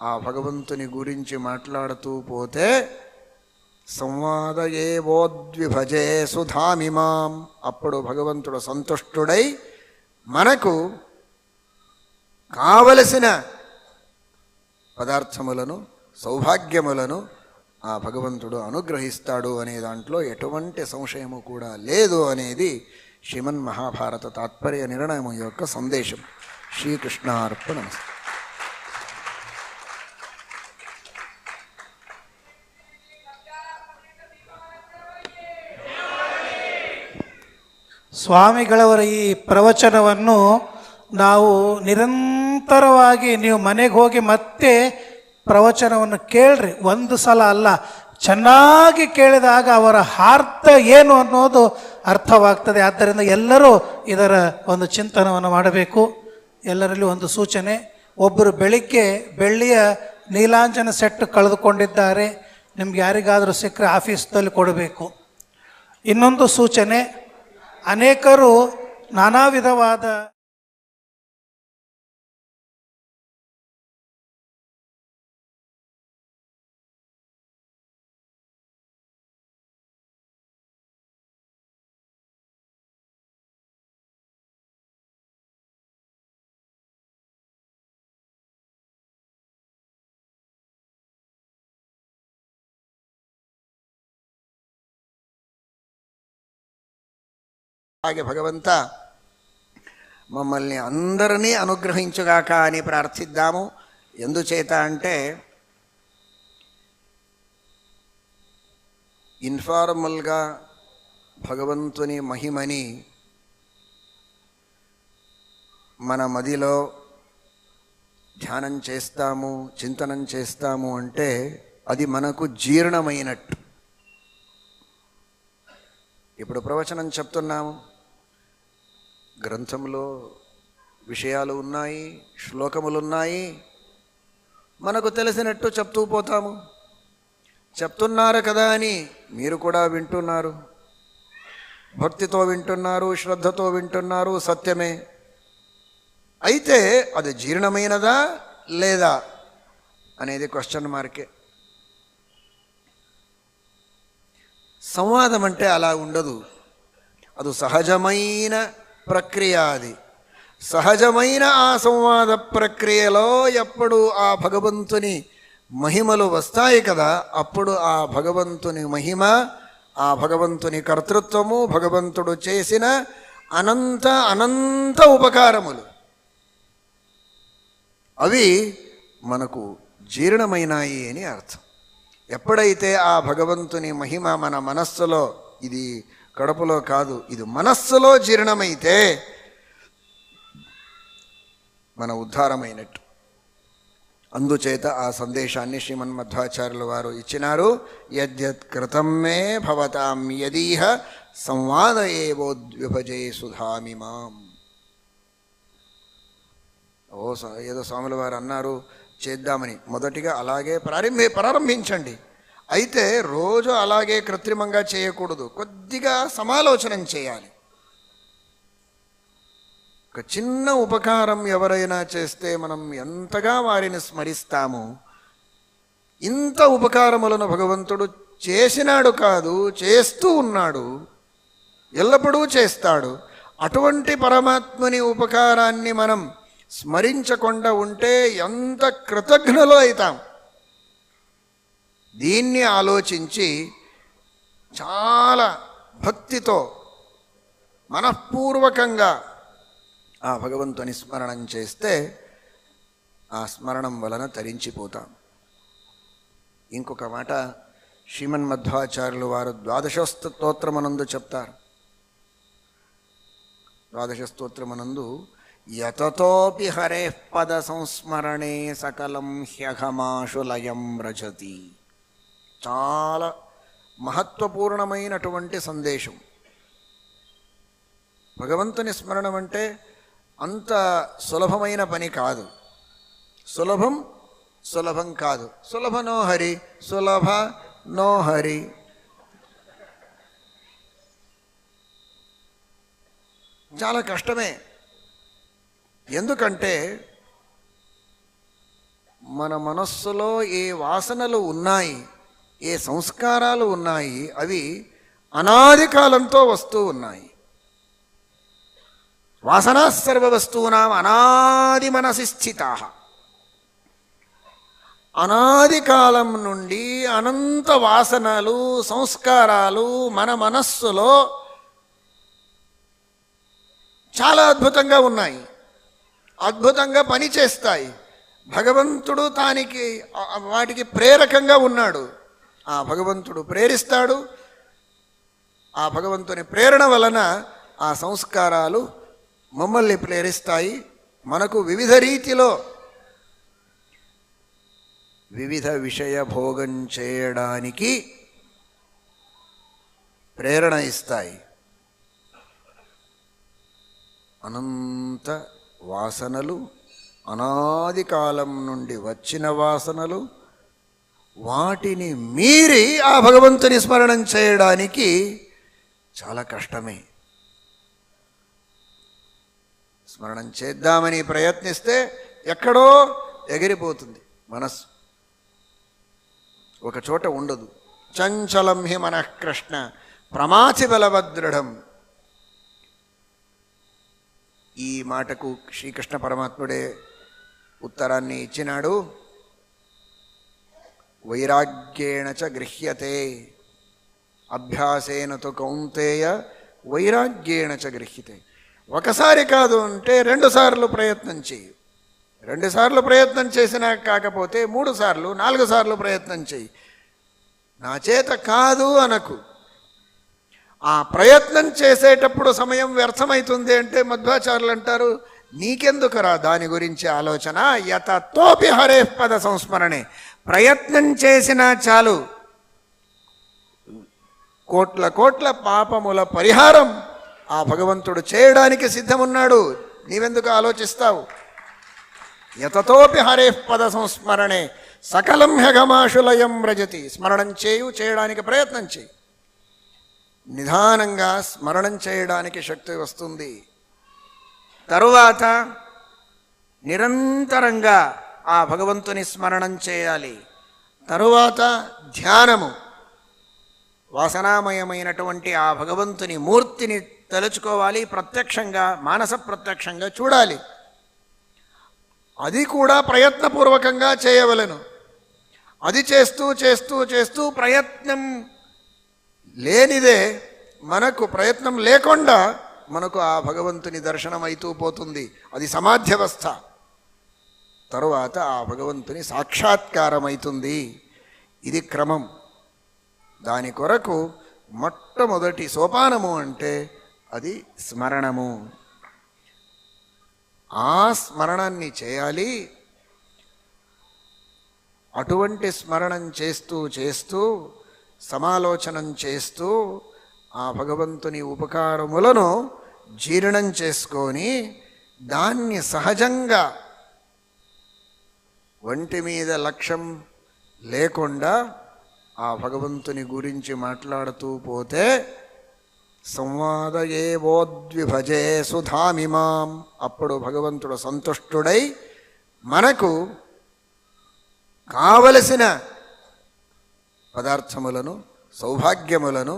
ఆ భగవంతుని గురించి మాట్లాడుతూ పోతే సంవాదయేవోద్విభజే సుధామిమాం. అప్పుడు భగవంతుడు సంతుష్టుడై మనకు కావలసిన పదార్థములను, సౌభాగ్యములను ఆ భగవంతుడు అనుగ్రహిస్తాడు అనే దాంట్లో ఎటువంటి సంశయము కూడా లేదు అనేది శ్రీమన్ మహాభారత తాత్పర్య నిర్ణయం యొక్క సందేశం. శ్రీకృష్ణార్పణమస్తు. ಸ್ವಾಮಿಗಳವರ ಈ ಪ್ರವಚನವನ್ನು ನಾವು ನಿರಂತರವಾಗಿ, ನೀವು ಮನೆಗೆ ಹೋಗಿ ಮತ್ತೆ ಪ್ರವಚನವನ್ನು ಕೇಳ್ರಿ, ಒಂದು ಸಲ ಅಲ್ಲ, ಚೆನ್ನಾಗಿ ಕೇಳಿದಾಗ ಅವರ ಅರ್ಥ ಏನು ಅನ್ನೋದು ಅರ್ಥವಾಗ್ತದೆ. ಆದ್ದರಿಂದ ಎಲ್ಲರೂ ಇದರ ಒಂದು ಚಿಂತನವನ್ನು ಮಾಡಬೇಕು. ಎಲ್ಲರಲ್ಲಿ ಒಂದು ಸೂಚನೆ, ಒಬ್ಬರು ಬೆಳಿಗ್ಗೆ ಬೆಳ್ಳಿಯ ನೀಲಾಂಜನ ಸೆಟ್ ಕಳೆದುಕೊಂಡಿದ್ದಾರೆ, ನಿಮ್ಗೆ ಯಾರಿಗಾದರೂ ಸಿಕ್ಕರೆ ಆಫೀಸ್ದಲ್ಲಿ ಕೊಡಬೇಕು. ಇನ್ನೊಂದು ಸೂಚನೆ, ಅನೇಕರು ನಾನಾ ವಿಧವಾದ అలాగే భగవంత మమ్మల్ని అందరినీ అనుగ్రహించుగాక అని ప్రార్థిద్దాము. ఎందుచేత అంటే ఇన్ఫార్మల్గా భగవంతుని మహిమని మన మదిలో ధ్యానం చేస్తాము, చింతనం చేస్తాము అంటే అది మనకు జీర్ణమైనట్టు. ఇప్పుడు ప్రవచనం చెప్తున్నాము, గ్రంథంలో విషయాలు ఉన్నాయి, శ్లోకములు ఉన్నాయి, మనకు తెలిసినట్టు చెప్తూ పోతాము. చెప్తున్నారు కదా అని మీరు కూడా వింటున్నారు, భక్తితో వింటున్నారు, శ్రద్ధతో వింటున్నారు, సత్యమే. అయితే అది జీర్ణమైనదా లేదా అనేది క్వశ్చన్ మార్కే. సంవాదం అంటే అలా ఉండదు, అది సహజమైన ప్రక్రియ. అది సహజమైన ఆ సంవాద ప్రక్రియలో ఎప్పుడు ఆ భగవంతుని మహిమలు వస్తాయి కదా, అప్పుడు ఆ భగవంతుని మహిమ, ఆ భగవంతుని కర్తృత్వము, భగవంతుడు చేసిన అనంత అనంత ఉపకారములు అవి మనకు జీర్ణమైనాయి అని అర్థం. ఎప్పుడైతే ఆ భగవంతుని మహిమ మన మనస్సులో, ఇది కడుపులో కాదు, ఇది మనస్సులో జీర్ణమైతే మన ఉద్ధారమైనట్టు. అందుచేత ఆ సందేశాన్ని శ్రీమన్మధ్వాచార్యుల వారు ఇచ్చినారు. యద్యత్ కృతం మే భవతాం యదీహ సంవాద ఏవోద్విభజే సుధామిమాం. ఏదో స్వాముల వారు అన్నారు చేద్దామని, మొదటిగా అలాగే ప్రారంభించండి. అయితే రోజు అలాగే కృత్రిమంగా చేయకూడదు, కొద్దిగా సమాలోచనం చేయాలి. ఒక చిన్న ఉపకారం ఎవరైనా చేస్తే మనం ఎంతగా వారిని స్మరిస్తామో, ఇంత ఉపకారములను భగవంతుడు చేసినాడు కాదు, చేస్తూ ఉన్నాడు, ఎల్లప్పుడూ చేస్తాడు. అటువంటి పరమాత్మని ఉపకారాన్ని మనం స్మరించకుండా ఉంటే ఎంత కృతజ్ఞులు అవుతాం. దీన్ని ఆలోచించి చాలా భక్తితో మనఃపూర్వకంగా ఆ భగవంతుని స్మరణం చేస్తే ఆ స్మరణం వలన తరించిపోతాం. ఇంకొక మాట శ్రీమన్మధ్వాచార్యులు వారు ద్వాదశ స్తోత్రమనందు చెప్తారు. ద్వాదశ స్తోత్రమనందు యతతోపి హరే పద సంస్మరణే సకలం హ్యఘమాశు లయం రజతి. చాలా మహత్వపూర్ణమైనటువంటి సందేశం. భగవంతుని స్మరణం అంటే అంత సులభమైన పని కాదు. సులభం కాదు. సులభ నో హరి, సులభ నో హరి. చాలా కష్టమే. ఎందుకంటే మన మనస్సులో ఏ వాసనలు ఉన్నాయి, ఏ సంస్కారాలు ఉన్నాయి, అవి అనాది కాలంతో వస్తూ ఉన్నాయి. వాసనా సర్వవస్తూనాం అనాది మనసి స్థితా. అనాది కాలం నుండి అనంత వాసనలు, సంస్కారాలు మన మనస్సులో చాలా అద్భుతంగా ఉన్నాయి, అద్భుతంగా పనిచేస్తాయి. భగవంతుడు వాటికి ప్రేరకంగా ఉన్నాడు. ఆ భగవంతుడు ప్రేరిస్తాడు. ఆ భగవంతుని ప్రేరణ వలన ఆ సంస్కారాలు మమ్మల్ని ప్రేరిస్తాయి. మనకు వివిధ రీతిలో వివిధ విషయ భోగం చేయడానికి ప్రేరణ ఇస్తాయి. అనంత వాసనలు, అనాది కాలం నుండి వచ్చిన వాసనలు, వాటిని మీరి ఆ భగవంతుని స్మరణం చేయడానికి చాలా కష్టమే. స్మరణం చేద్దామని ప్రయత్నిస్తే ఎక్కడో ఎగిరిపోతుంది మనస్సు, ఒక చోట ఉండదు. చంచలం హి మనః కృష్ణ ప్రమాచి బలవదృఢం. ఈ మాటకు శ్రీకృష్ణ పరమాత్ముడే ఉత్తరాన్ని ఇచ్చినాడు. వైరాగ్యేణ చ గృహ్యతే అభ్యాసేన తు కౌంతేయ వైరాగ్యేణ చ గృహ్యతే. ఒకసారి కాదు అంటే 2 సార్లు ప్రయత్నం చేయి. 2 సార్లు ప్రయత్నం చేసినా కాకపోతే 3 సార్లు 4 సార్లు ప్రయత్నం చేయి. నా చేత కాదు అనకు. ఆ ప్రయత్నం చేసేటప్పుడు సమయం వ్యర్థమవుతుంది అంటే మధ్వాచార్యులు అంటారు, నీకెందుకురా దాని గురించి ఆలోచన, యతతోపి హరే పద సంస్మరణే. ప్రయత్నం చేసినా చాలు, కోట్ల కోట్ల పాపముల పరిహారం ఆ భగవంతుడు చేయడానికి సిద్ధమున్నాడు. నీవెందుకు ఆలోచిస్తావు? యతతోపి హరే పద సంస్మరణే సకలం హ్యఘమాశులయం వ్రజతి. స్మరణం చేయడానికి ప్రయత్నం చేయి. నిదానంగా స్మరణం చేయడానికి శక్తి వస్తుంది. తరువాత నిరంతరంగా ఆ భగవంతుని స్మరణం చేయాలి. తరువాత ధ్యానము, వాసనామయమైనటువంటి ఆ భగవంతుని మూర్తిని తలుచుకోవాలి. ప్రత్యక్షంగా, మానస ప్రత్యక్షంగా చూడాలి. అది కూడా ప్రయత్నపూర్వకంగా చేయవలెను. అది చేస్తూ చేస్తూ చేస్తూ ప్రయత్నం లేనిదే మనకు, ప్రయత్నం లేకుండా మనకు ఆ భగవంతుని దర్శనం అవుతూ పోతుంది. అది సమాధ్యవస్థ. తరువాత ఆ భగవంతుని సాక్షాత్కారం అవుతుంది. ఇది క్రమం. దాని కొరకు మొట్టమొదటి సోపానము అంటే అది స్మరణము. ఆ స్మరణాన్ని చేయాలి. అటువంటి స్మరణం చేస్తూ చేస్తూ, సమాలోచనం చేస్తూ ఆ భగవంతుని ఉపకారములను జీర్ణం చేసుకొని దాన్ని సహజంగా వంటి మీద లక్ష్యం లేకుండా ఆ భగవంతుని గురించి మాట్లాడుతూ పోతే సంవాదయేవోద్విభజే సుధామిమాం, అప్పుడు భగవంతుడు సంతుష్టుడై మనకు కావలసిన పదార్థములను, సౌభాగ్యములను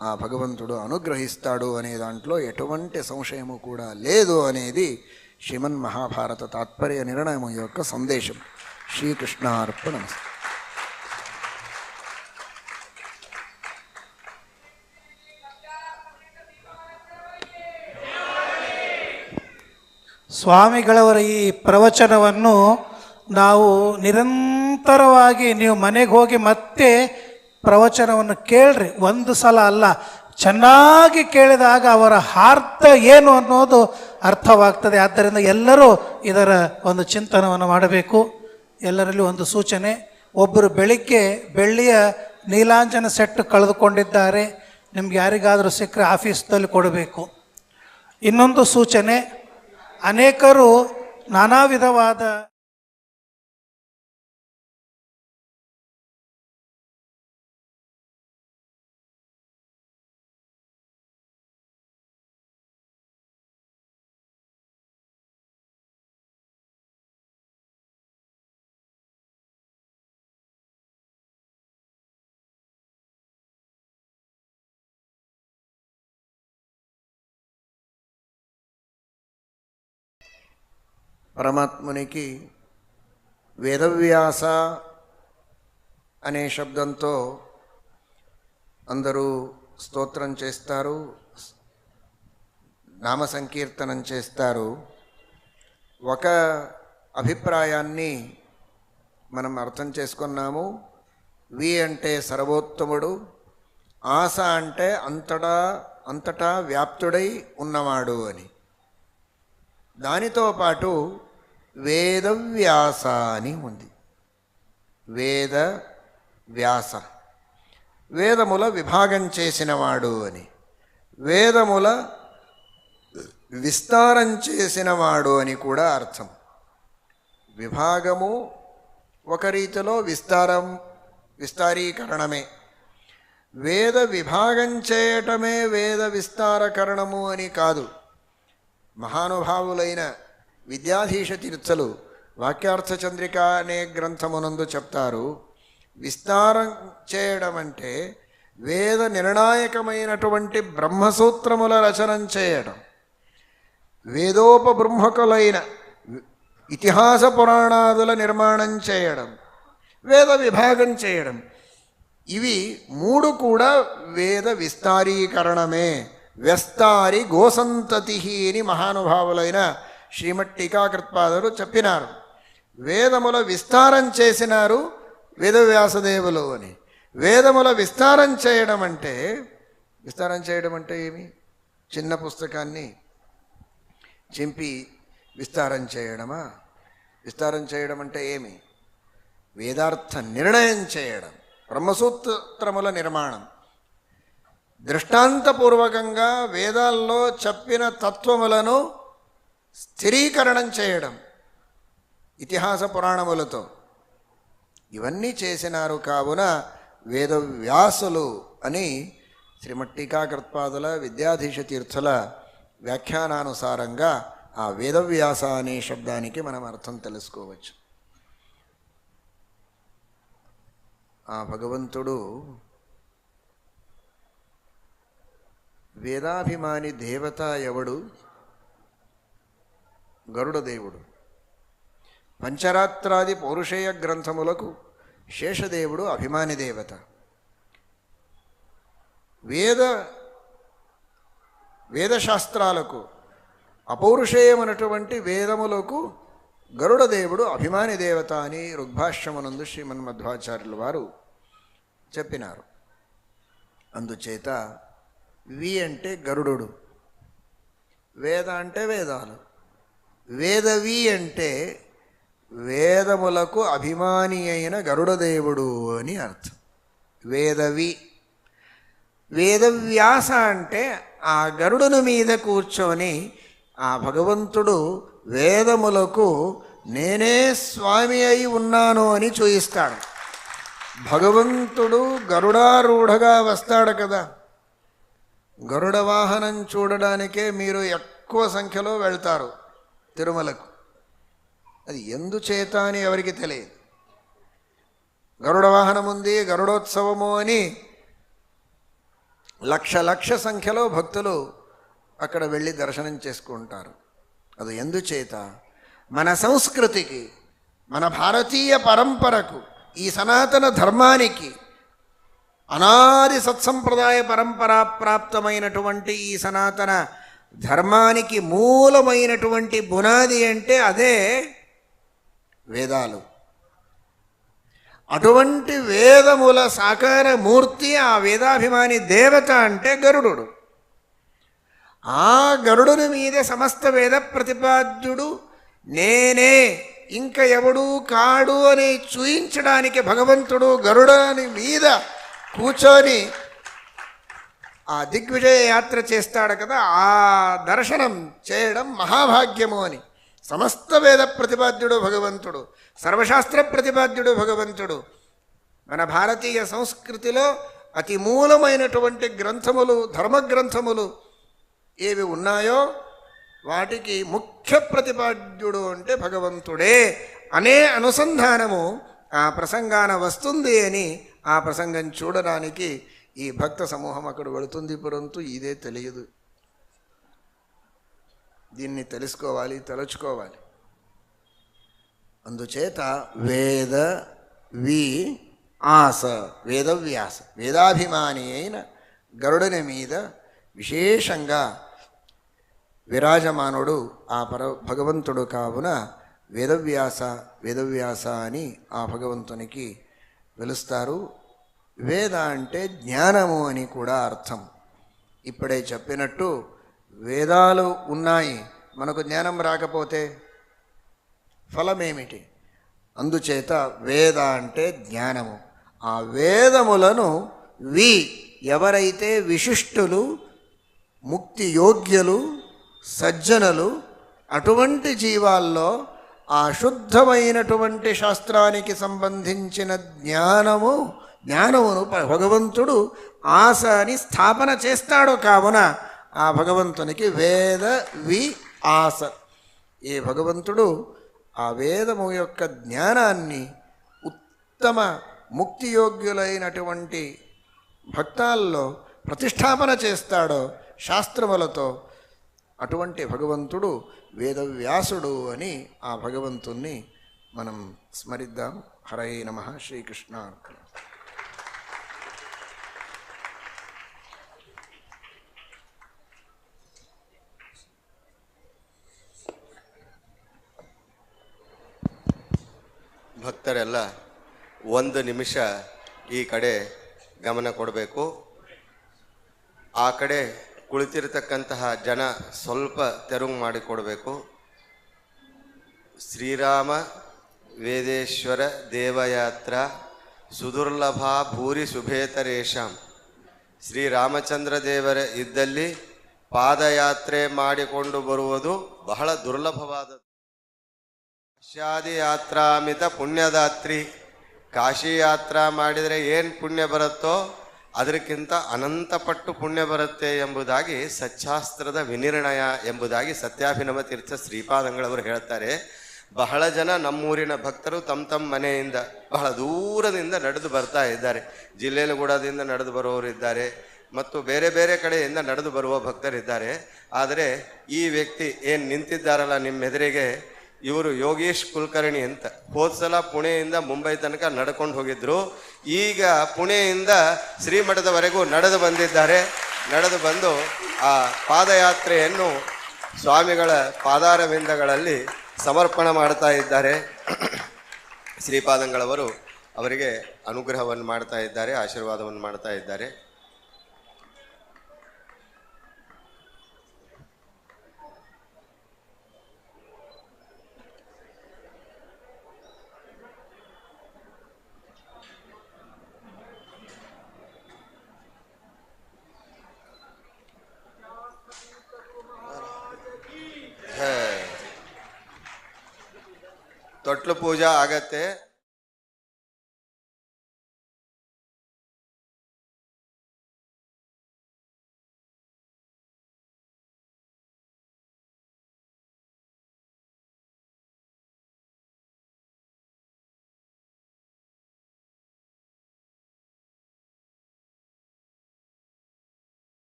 ఆ భగవంతుడు అనుగ్రహిస్తాడు అనే దాంట్లో ఎటువంటి సంశయము కూడా లేదు అనేది శ్రీమన్ మహాభారత తాత్పర్య నిర్ణయం యొక్క సందేశం. శ్రీకృష్ణార్పణమస్తు. ಸ್ವಾಮಿಗಳವರ ಈ ಪ್ರವಚನವನ್ನು ನಾವು ನಿರಂತರವಾಗಿ, ನೀವು ಮನೆಗೆ ಹೋಗಿ ಮತ್ತೆ ಪ್ರವಚನವನ್ನು ಕೇಳ್ರಿ. 1 ಸಲ ಅಲ್ಲ, ಚೆನ್ನಾಗಿ ಕೇಳಿದಾಗ ಅವರ ಅರ್ಥ ಏನು ಅನ್ನೋದು ಅರ್ಥವಾಗ್ತದೆ. ಆದ್ದರಿಂದ ಎಲ್ಲರೂ ಇದರ ಒಂದು ಚಿಂತನವನ್ನು ಮಾಡಬೇಕು. ಎಲ್ಲರಲ್ಲಿ ಒಂದು ಸೂಚನೆ, ಒಬ್ಬರು ಬೆಳಿಗ್ಗೆ ಬೆಳ್ಳಿಯ ನೀಲಾಂಜನ ಸೆಟ್ ಕಳೆದುಕೊಂಡಿದ್ದಾರೆ, ನಿಮ್ಗೆ ಯಾರಿಗಾದರೂ ಸಿಕ್ಕರೆ ಆಫೀಸ್ದಲ್ಲಿ ಕೊಡಬೇಕು. ಇನ್ನೊಂದು ಸೂಚನೆ, ಅನೇಕರು ನಾನಾ ವಿಧವಾದ పరమాత్మునికి వేదవ్యాస అనే శబ్దంతో అందరూ స్తోత్రం చేస్తారు, నామ సంకీర్తనం చేస్తారు. ఒక అభిప్రాయాన్ని మనం అర్థం చేసుకున్నాము. వి అంటే సర్వోత్తముడు, ఆస అంటే అంతటా వ్యాప్తుడై ఉన్నవాడు అని. దానితో పాటు వేదవ్యాస అని ఉంది. వేద వ్యాస, వేదముల విభాగం చేసినవాడు అని, వేదముల విస్తారం చేసినవాడు అని కూడా అర్థం. విభాగము ఒక రీతిలో విస్తారీకరణమే. వేద విభాగం చేయటమే వేద విస్తారకరణము అని కాదు. మహానుభావులైన విద్యాధీశ తీర్థులు వాక్యార్థ చంద్రిక అనే గ్రంథమునందు చెప్తారు, విస్తారం చేయడం అంటే వేద నిర్ణాయకమైనటువంటి బ్రహ్మసూత్రముల రచనం చేయడం, వేదోపబృంహకులైన ఇతిహాస పురాణాదుల నిర్మాణం చేయడం, వేద విభాగం చేయడం, ఇవి 3 కూడా వేద విస్తారీకరణమే వ్యస్తారి గోసంతతి అని మహానుభావులైన శ్రీమత్ టీకాకృత్పాదులు చెప్పినారు. వేదముల విస్తారం చేసినారు వేదవ్యాసదేవులు అని. వేదముల విస్తారం చేయడం అంటే ఏమి? చిన్న పుస్తకాన్ని చింపి విస్తారం చేయడమా? విస్తారం చేయడం అంటే ఏమి? వేదార్థ నిర్ణయం చేయడం, బ్రహ్మసూత్రముల నిర్మాణం, దృష్టాంతపూర్వకంగా వేదాల్లో చెప్పిన తత్వములను స్థిరీకరణం చేయడం ఇతిహాస పురాణములతో. ఇవన్నీ చేసినారు కావున వేదవ్యాసులు అని శ్రీమత్ టీకాకృత్పాదుల విద్యాధీశ తీర్థుల వ్యాఖ్యానానుసారంగా ఆ వేదవ్యాస అనే శబ్దానికి మనం అర్థం తెలుసుకోవచ్చు. ఆ భగవంతుడు వేదాభిమాని దేవత ఎవడు? గరుడదేవుడు. పంచరాత్రాది పౌరుషేయ గ్రంథములకు శేషదేవుడు అభిమాని దేవత. వేదశాస్త్రాలకు అపౌరుషేయమైనటువంటి వేదములకు గరుడదేవుడు అభిమాని దేవత అని ఋగ్భాష్యమునందు శ్రీమన్మధ్వాచార్యుల వారు చెప్పినారు. అందుచేత వి అంటే గరుడు, వేద అంటే వేదాలు, వేదవి అంటే వేదములకు అభిమాని అయిన గరుడదేవుడు అని అర్థం. వేదవి. వేదవ్యాస అంటే ఆ గరుడుని మీద కూర్చొని ఆ భగవంతుడు వేదములకు నేనే స్వామి అయి ఉన్నాను అని చూయిస్తాడు. భగవంతుడు గరుడారూఢగా వస్తాడు కదా. గరుడ వాహనం చూడడానికే మీరు ఎక్కువ సంఖ్యలో వెళ్తారు తిరుమలకు. అది ఎందుచేత అని ఎవరికి తెలియదు. గరుడ వాహనం ఉంది, గరుడోత్సవము అని లక్ష సంఖ్యలో భక్తులు అక్కడ వెళ్ళి దర్శనం చేసుకుంటారు. అది ఎందుచేత? మన సంస్కృతికి, మన భారతీయ పరంపరకు, ఈ సనాతన ధర్మానికి, అనాది సత్సంప్రదాయ పరంపరా ప్రాప్తమైనటువంటి ఈ సనాతన ధర్మానికి మూలమైనటువంటి బునాది అంటే అదే వేదాలు. అటువంటి వేదముల సాకార మూర్తి ఆ వేదాభిమాని దేవత అంటే గరుడు. ఆ గరుడుని మీద సమస్త వేద ప్రతిపాద్యుడు నేనే, ఇంక ఎవడూ కాడు అని చూయించడానికి భగవంతుడు గరుడని మీద కూర్చొని ఆ దిగ్విజయ యాత్ర చేస్తాడు కదా. ఆ దర్శనం చేయడం మహాభాగ్యము అని. సమస్త వేద ప్రతిపాద్యుడు భగవంతుడు, సర్వశాస్త్ర ప్రతిపాద్యుడు భగవంతుడు. మన భారతీయ సంస్కృతిలో అతి మూలమైనటువంటి గ్రంథములు, ధర్మగ్రంథములు ఏవి ఉన్నాయో వాటికి ముఖ్య ప్రతిపాద్యుడు అంటే భగవంతుడే అనే అనుసంధానము ఆ ప్రసంగాన వస్తుంది అని ఆ ప్రసంగం చూడడానికి ఈ భక్త సమూహం అక్కడ వెళుతుంది. పరంతు ఇదే తెలియదు. దీన్ని తెలుసుకోవాలి, తలుచుకోవాలి. అందుచేత వేద వి ఆస, వేదవ్యాస, వేదాభిమాని అయిన గరుడుని మీద విశేషంగా విరాజమానుడు ఆ భగవంతుడు కావున వేదవ్యాస అని ఆ భగవంతునికి పిలుస్తారు. వేద అంటే జ్ఞానము అని కూడా అర్థం. ఇప్పుడే చెప్పినట్టు వేదాలు ఉన్నాయి, మనకు జ్ఞానం రాకపోతే ఫలమేమిటి? అందుచేత వేద అంటే జ్ఞానము. ఆ వేదములను ఎవరైతే విశిష్టులు, ముక్తి యోగ్యులు, సజ్జనులు, అటువంటి జీవాల్లో ఆ శుద్ధమైనటువంటి శాస్త్రానికి సంబంధించిన జ్ఞానమును భగవంతుడు ఆశ అని స్థాపన చేస్తాడు. కావున ఆ భగవంతునికి వేద వి ఆస. ఏ భగవంతుడు ఆ వేదము యొక్క జ్ఞానాన్ని ఉత్తమ ముక్తియోగ్యులైనటువంటి భక్తాల్లో ప్రతిష్టాపన చేస్తాడో శాస్త్రములతో, అటువంటి భగవంతుడు వేదవ్యాసుడు అని ఆ భగవంతుణ్ణి మనం స్మరిద్దాం. హరే నమః. శ్రీకృష్ణ. ಭಕ್ತರೆಲ್ಲ ಒಂದು ನಿಮಿಷ ಈ ಕಡೆ ಗಮನ ಕೊಡಬೇಕು. ಆ ಕಡೆ ಕುಳಿತಿರತಕ್ಕಂತಹ ಜನ ಸ್ವಲ್ಪ ತೆರವು ಮಾಡಿಕೊಡಬೇಕು. ಶ್ರೀರಾಮ ವೇದೇಶ್ವರ ದೇವಯಾತ್ರ ಸುದುರ್ಲಭ ಭೂರಿ ಶುಭೇತರೇಶಾಂ. ಶ್ರೀರಾಮಚಂದ್ರ ದೇವರ ಇದ್ದಲ್ಲಿ ಪಾದಯಾತ್ರೆ ಮಾಡಿಕೊಂಡು ಬರುವುದು ಬಹಳ ದುರ್ಲಭವಾದದ್ದು. ಕಾಶಾದಿ ಯಾತ್ರಾಮಿತ ಪುಣ್ಯದಾತ್ರಿ. ಕಾಶಿ ಯಾತ್ರಾ ಮಾಡಿದರೆ ಏನು ಪುಣ್ಯ ಬರುತ್ತೋ ಅದಕ್ಕಿಂತ ಅನಂತಪಟ್ಟು ಪುಣ್ಯ ಬರುತ್ತೆ ಎಂಬುದಾಗಿ ಸಚ್ಚಾಸ್ತ್ರದ ವಿನಿರ್ಣಯ ಎಂಬುದಾಗಿ ಸತ್ಯಾಭಿನವ ತೀರ್ಥ ಶ್ರೀಪಾದಂಗಳವರು ಹೇಳ್ತಾರೆ. ಬಹಳ ಜನ ನಮ್ಮೂರಿನ ಭಕ್ತರು ತಮ್ಮ ಮನೆಯಿಂದ ಬಹಳ ದೂರದಿಂದ ನಡೆದು ಬರ್ತಾ ಇದ್ದಾರೆ. ಜಿಲ್ಲೆಲಗೂಡದಿಂದ ನಡೆದು ಬರುವವರು ಇದ್ದಾರೆ ಮತ್ತು ಬೇರೆ ಬೇರೆ ಕಡೆಯಿಂದ ನಡೆದು ಬರುವ ಭಕ್ತರಿದ್ದಾರೆ. ಆದರೆ ಈ ವ್ಯಕ್ತಿ ಏನು ನಿಂತಿದ್ದಾರಲ್ಲ ನಿಮ್ಮ ಎದುರಿಗೆ, ಇವರು ಯೋಗೀಶ್ ಕುಲಕರ್ಣಿ ಅಂತ. ಹೋದ ಸಲ ಪುಣೆಯಿಂದ ಮುಂಬೈ ತನಕ ನಡ್ಕೊಂಡು ಹೋಗಿದ್ರು. ಈಗ ಪುಣೆಯಿಂದ ಶ್ರೀಮಠದವರೆಗೂ ನಡೆದು ಬಂದಿದ್ದಾರೆ. ನಡೆದು ಬಂದು ಆ ಪಾದಯಾತ್ರೆಯನ್ನು ಸ್ವಾಮಿಗಳ ಪಾದಾರವಿಂದಗಳಲ್ಲಿ ಸಮರ್ಪಣೆ ಮಾಡ್ತಾ ಇದ್ದಾರೆ. ಶ್ರೀಪಾದಂಗಳವರು ಅವರಿಗೆ ಅನುಗ್ರಹವನ್ನು ಮಾಡ್ತಾ ಇದ್ದಾರೆ, ಆಶೀರ್ವಾದವನ್ನು ಮಾಡ್ತಾ ಇದ್ದಾರೆ. ತೊಟ್ಲು ಪೂಜಾ ಆಗತ್ತೆ.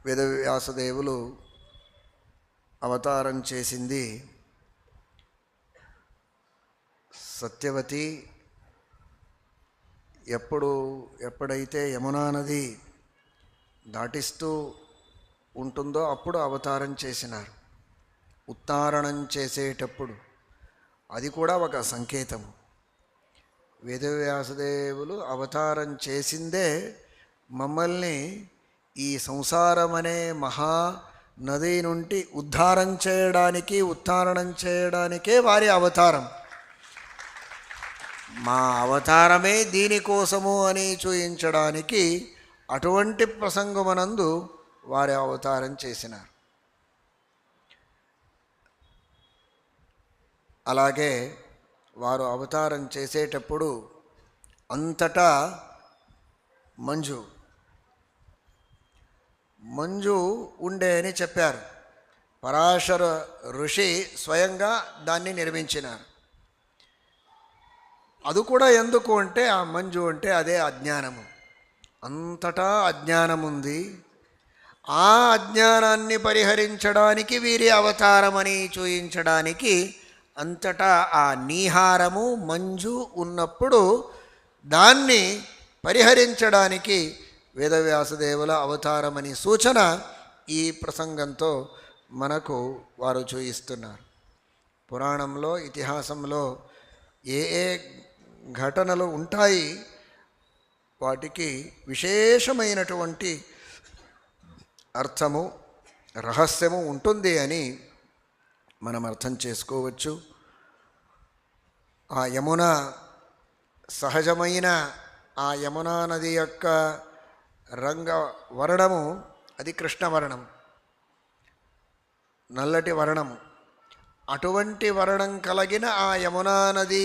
వేదవ్యాసదేవులు అవతారం చేసింది సత్యవతి ఎప్పుడైతే యమునా నది దాటిస్తూ ఉంటుందో అప్పుడు అవతారం చేసినారు. ఉత్తారణం చేసేటప్పుడు అది కూడా ఒక సంకేతము. వేదవ్యాసదేవులు అవతారం చేసిందే మమ్మల్ని ఈ సంసారం అనే మహా నది నుండి ఉద్ధారం చేయడానికి, ఉత్తారణం చేయడానికే వారి అవతారం. మా అవతారమే దీనికోసము అని చూయించడానికి అటువంటి ప్రసంగమనందు వారి అవతారం చేసినారు. అలాగే వారు అవతారం చేసేటప్పుడు అంతటా మంజు ఉండే అని చెప్పారు. పరాశర ఋషి స్వయంగా దాన్ని నిర్మించినారు. అది కూడా ఎందుకు అంటే ఆ మంజు అంటే అదే అజ్ఞానము. అంతటా అజ్ఞానం ఉంది. ఆ అజ్ఞానాన్ని పరిహరించడానికి వీరి అవతారమని చూయించడానికి అంతటా ఆ నీహారము మంజు ఉన్నప్పుడు దాన్ని పరిహరించడానికి వేదవ్యాసదేవుల అవతారమని సూచన ఈ ప్రసంగంతో మనకు వారు చూయిస్తున్నారు. పురాణంలో, ఇతిహాసంలో ఏ ఘటనలు ఉంటాయి, వాటికి విశేషమైనటువంటి అర్థము, రహస్యము ఉంటుంది అని మనం అర్థం చేసుకోవచ్చు. ఆ యమున సహజమైన ఆ యమునా నది యొక్క రంగ వర్ణము అది కృష్ణవర్ణం, నల్లటి వర్ణము. అటువంటి వర్ణం కలిగిన ఆ యమునా నది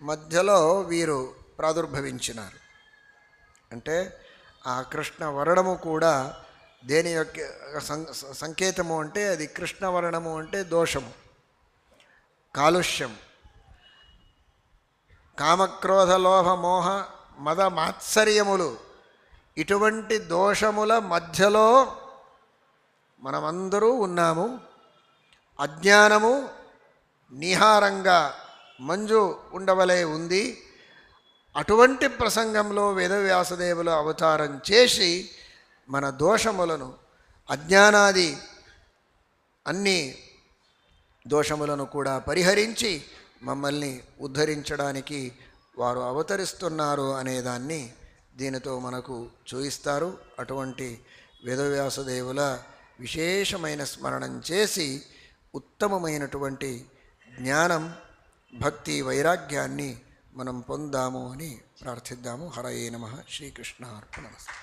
మధ్యలో వీరు ప్రాదుర్భవించినారు. అంటే ఆ కృష్ణవర్ణము కూడా దేని యొక్క సంకేతము అంటే అది కృష్ణవర్ణము అంటే దోషము, కాలుష్యం, కామక్రోధ లోభ మోహ మద మాత్సర్యములు, ఇటువంటి దోషముల మధ్యలో మనమందరూ ఉన్నాము. అజ్ఞానము నిహారంగా మంజు ఉండవలే ఉంది. అటువంటి ప్రసంగంలో వేదవ్యాసదేవులు అవతారం చేసి మన దోషములను, అజ్ఞానాది అన్ని దోషములను కూడా పరిహరించి మమ్మల్ని ఉద్ధరించడానికి వారు అవతరిస్తున్నారు అనేదాన్ని దీనితో మనకు చూయిస్తారు. అటువంటి వేదవ్యాసదేవుల విశేషమైన స్మరణం చేసి ఉత్తమమైనటువంటి జ్ఞానం, భక్తి, వైరాగ్యాన్ని మనం పొందాము అని ప్రార్థిద్దాము. హరయే నమః. శ్రీకృష్ణ అర్పణమస్తు.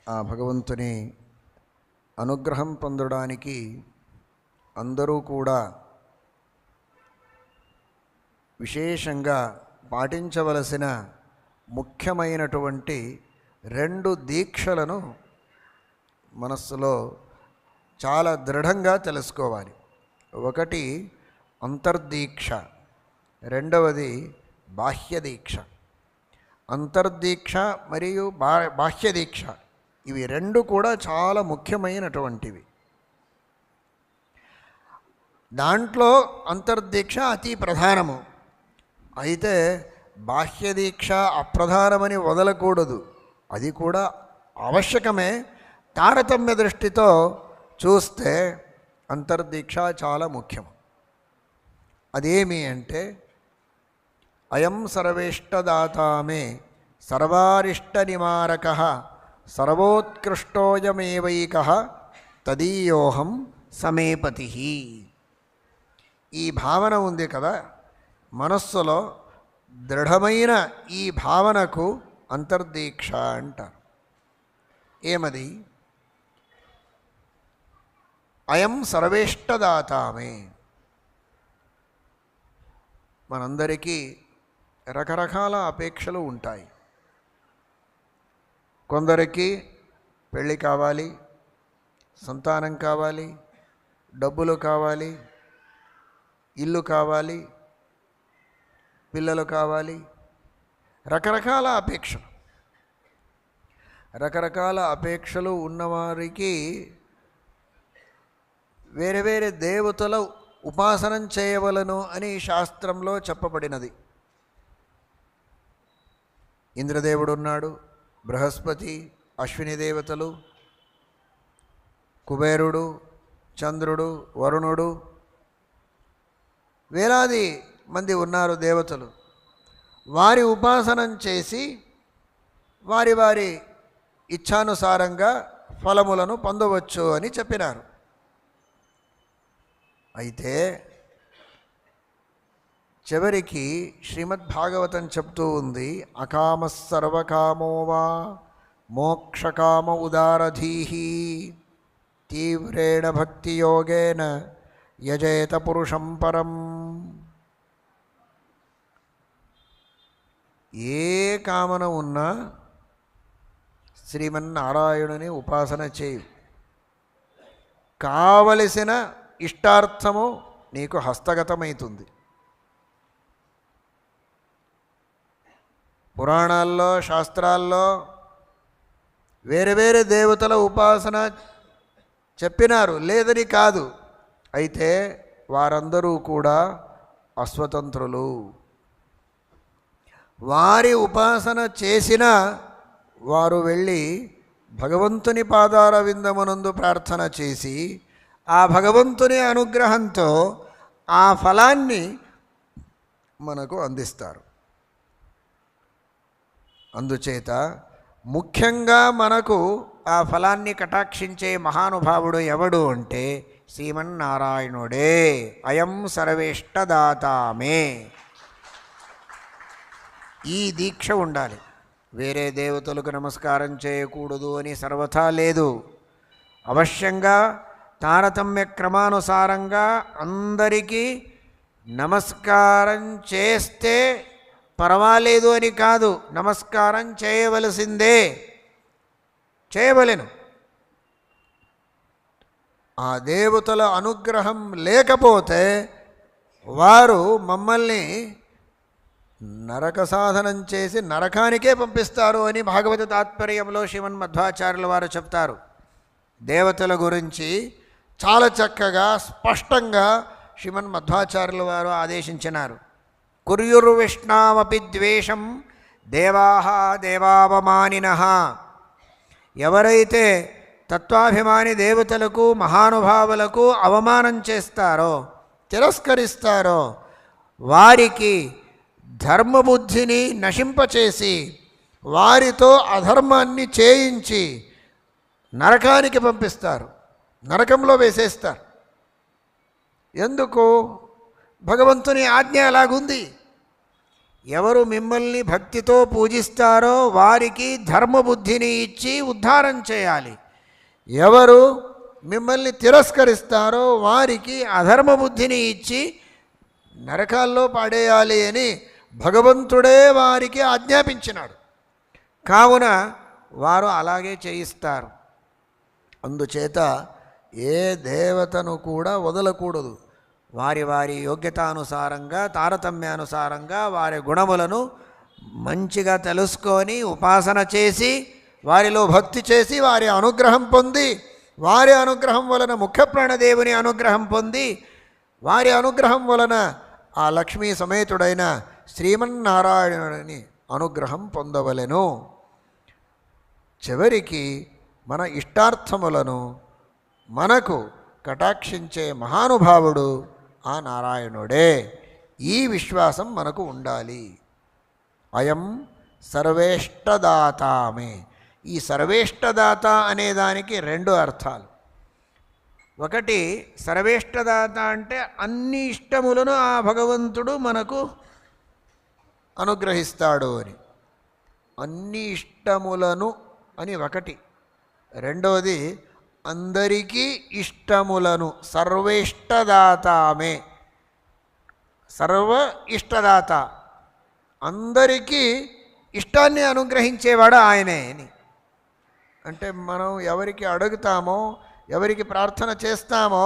ఆ భగవంతుని అనుగ్రహం పొందడానికి అందరూ కూడా విశేషంగా పాటించవలసిన ముఖ్యమైనటువంటి 2 దీక్షలను మనస్సులో చాలా దృఢంగా తెలుసుకోవాలి. ఒకటి అంతర్దీక్ష, రెండవది బాహ్యదీక్ష. అంతర్దీక్ష మరియు బాహ్యదీక్ష ఇవి 2 కూడా చాలా ముఖ్యమైనటువంటివి. దాంట్లో అంతర్దీక్ష అతి ప్రధానము. అయితే బాహ్యదీక్ష అప్రధానమని వదలకూడదు, అది కూడా ఆవశ్యకమే. తారతమ్య దృష్టితో చూస్తే అంతర్దీక్ష చాలా ముఖ్యం. అదేమి అంటే అయం సర్వేష్టదాతామే సర్వారిష్ట నివారకః సర్వోత్కృష్టోయమేవైకః తదీయోహం సమేపతిః. ఈ భావన ఉంది కదా మనస్సులో, దృఢమైన ఈ భావనకు అంతర్దీక్ష అంటారు. ఏమది? అయం సర్వేష్టదాతామే. మనందరికీ రకరకాల అపేక్షలు ఉంటాయి. కొందరికి పెళ్ళి కావాలి, సంతానం కావాలి, డబ్బులు కావాలి, ఇల్లు కావాలి, పిల్లలు కావాలి, రకరకాల అపేక్షలు. రకరకాల అపేక్షలు ఉన్నవారికి వేరే వేరే దేవతల ఉపాసనం చేయవలను అని శాస్త్రంలో చెప్పబడినది. ఇంద్రదేవుడు ఉన్నాడు, బృహస్పతి, అశ్విని దేవతలు, కుబేరుడు, చంద్రుడు, వరుణుడు, వేలాది మంది ఉన్నారు దేవతలు. వారి ఉపాసనం చేసి వారి వారి ఇచ్ఛానుసారంగా ఫలములను పొందవచ్చు అని చెప్పినారు. అయితే చివరికి శ్రీమద్భాగవతం చెప్తూ ఉంది, అకామ సర్వకామో వా మోక్షకామ ఉదారధీహి తీవ్రేణ భక్తియోగేన యజేత పురుషం పరం. ఏ కామన ఉన్నా శ్రీమన్నారాయణుని ఉపాసన చేయు, కావలసిన ఇష్టార్థము నీకు హస్తగతమవుతుంది. పురాణాల్లో, శాస్త్రాల్లో వేరే వేరే దేవతల ఉపాసన చెప్పినారు, లేదని కాదు. అయితే వారందరూ కూడా అస్వతంత్రులు. వారి ఉపాసన చేసిన వారు వెళ్ళి భగవంతుని పాదార విందమునందు ప్రార్థన చేసి ఆ భగవంతుని అనుగ్రహంతో ఆ ఫలాన్ని మనకు అందిస్తారు. అందుచేత ముఖ్యంగా మనకు ఆ ఫలాన్ని కటాక్షించే మహానుభావుడు ఎవడు అంటే శ్రీమన్నారాయణుడే. అయం సర్వేష్టదాతామే. ఈ దీక్ష ఉండాలి. వేరే దేవతలకు నమస్కారం చేయకూడదు అని సర్వథా లేదు. అవశ్యంగా తారతమ్య క్రమానుసారంగా అందరికీ నమస్కారం చేస్తే పర్వాలేదు అని కాదు, నమస్కారం చేయవలసిందే, చేయవలెను. ఆ దేవతల అనుగ్రహం లేకపోతే వారు మమ్మల్ని నరక సాధనం చేసి నరకానికే పంపిస్తారు అని భాగవత తాత్పర్యంలో శ్రీమన్మధ్వాచార్యుల వారు చెప్తారు. దేవతల గురించి చాలా చక్కగా స్పష్టంగా శ్రీమన్మధ్వాచార్యుల వారు ఆదేశించినారు. కుర్యుర్విష్ణామపి ద్వేషం దేవాః దేవావమానినః. ఎవరైతే తత్వాభిమాని దేవతలకు మహానుభావులకు అవమానం చేస్తారో, తిరస్కరిస్తారో వారికి ధర్మబుద్ధిని నశింపచేసి వారితో అధర్మాన్ని చేయించి నరకానికి పంపిస్తారు, నరకంలో వేసేస్తారు. ఎందుకు? భగవంతుని ఆజ్ఞ అలాగుంది. ఎవరు మిమ్మల్ని భక్తితో పూజిస్తారో వారికి ధర్మబుద్ధిని ఇచ్చి ఉద్ధారం చేయాలి. ఎవరు మిమ్మల్ని తిరస్కరిస్తారో వారికి అధర్మ బుద్ధిని ఇచ్చి నరకాల్లో పాడేయాలి అని భగవంతుడే వారికి ఆజ్ఞాపించినాడు. కావున వారు అలాగే చేయిస్తారు. అందుచేత ఏ దేవతను కూడా వదలకూడదు. వారి వారి యోగ్యతానుసారంగా తారతమ్యానుసారంగా వారి గుణములను మంచిగా తెలుసుకొని ఉపాసన చేసి వారిలో భక్తి చేసి వారి అనుగ్రహం పొంది, వారి అనుగ్రహం వలన ముఖ్యప్రాణదేవుని అనుగ్రహం పొంది, వారి అనుగ్రహం వలన ఆ లక్ష్మీ సమేతుడైన శ్రీమన్నారాయణుని అనుగ్రహం పొందవలెను. చివరికి మన ఇష్టార్థములను మనకు కటాక్షించే మహానుభావుడు ఆ నారాయణుడే. ఈ విశ్వాసం మనకు ఉండాలి. అయం సర్వేష్టదాతామే. ఈ సర్వేష్టదాత అనేదానికి రెండు అర్థాలు. ఒకటి, సర్వేష్టదాత అంటే అన్ని ఇష్టములను ఆ భగవంతుడు మనకు అనుగ్రహిస్తాడు అని. అన్ని ఇష్టములను అని ఒకటి. రెండవది, అందరికీ ఇష్టములను, సర్వేష్టదాతామే. సర్వ ఇష్టదాత, అందరికీ ఇష్టాన్ని అనుగ్రహించేవాడు ఆయనే అని. అంటే మనం ఎవరికి అడుగుతామో, ఎవరికి ప్రార్థన చేస్తామో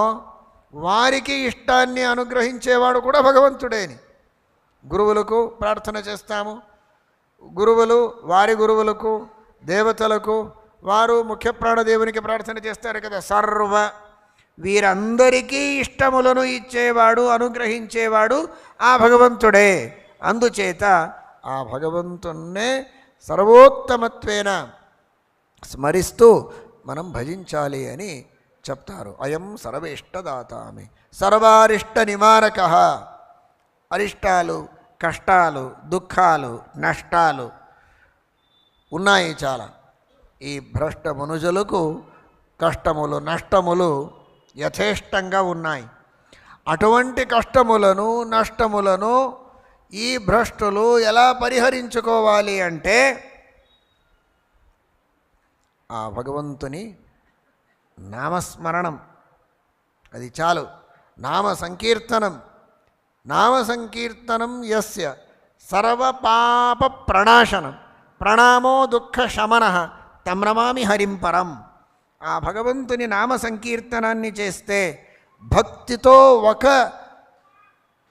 వారికి ఇష్టాన్ని అనుగ్రహించేవాడు కూడా భగవంతుడేని. గురువులకు ప్రార్థన చేస్తాము, గురువులు వారి గురువులకు, దేవతలకు వారు ముఖ్యప్రాణదేవునికి ప్రార్థన చేస్తారు కదా. సర్వ వీరందరికీ ఇష్టములను ఇచ్చేవాడు అనుగ్రహించేవాడు ఆ భగవంతుడే. అందుచేత ఆ భగవంతున్నే సర్వోత్తమత్వేన స్మరిస్తూ మనం భజించాలి అని చెప్తారు. అయం సర్వేష్టదాతామి సర్వారిష్ట నివారకః. అరిష్టాలు, కష్టాలు, దుఃఖాలు, నష్టాలు ఉన్నాయి చాలా. ఈ భ్రష్ట మనుజులకు కష్టములు, నష్టములు యథేష్టంగా ఉన్నాయి. అటువంటి కష్టములను, నష్టములను ఈ భ్రష్టులు ఎలా పరిహరించుకోవాలి అంటే ఆ భగవంతుని నామస్మరణం, అది చాలు. నామ సంకీర్తనం. నామ సంకీర్తనం యస్య సర్వపాప ప్రణాశనం ప్రణామో దుఃఖ శమనః తం నమామి హరింపరం. ఆ భగవంతుని నామ సంకీర్తనాన్ని చేస్తే, భక్తితో ఒక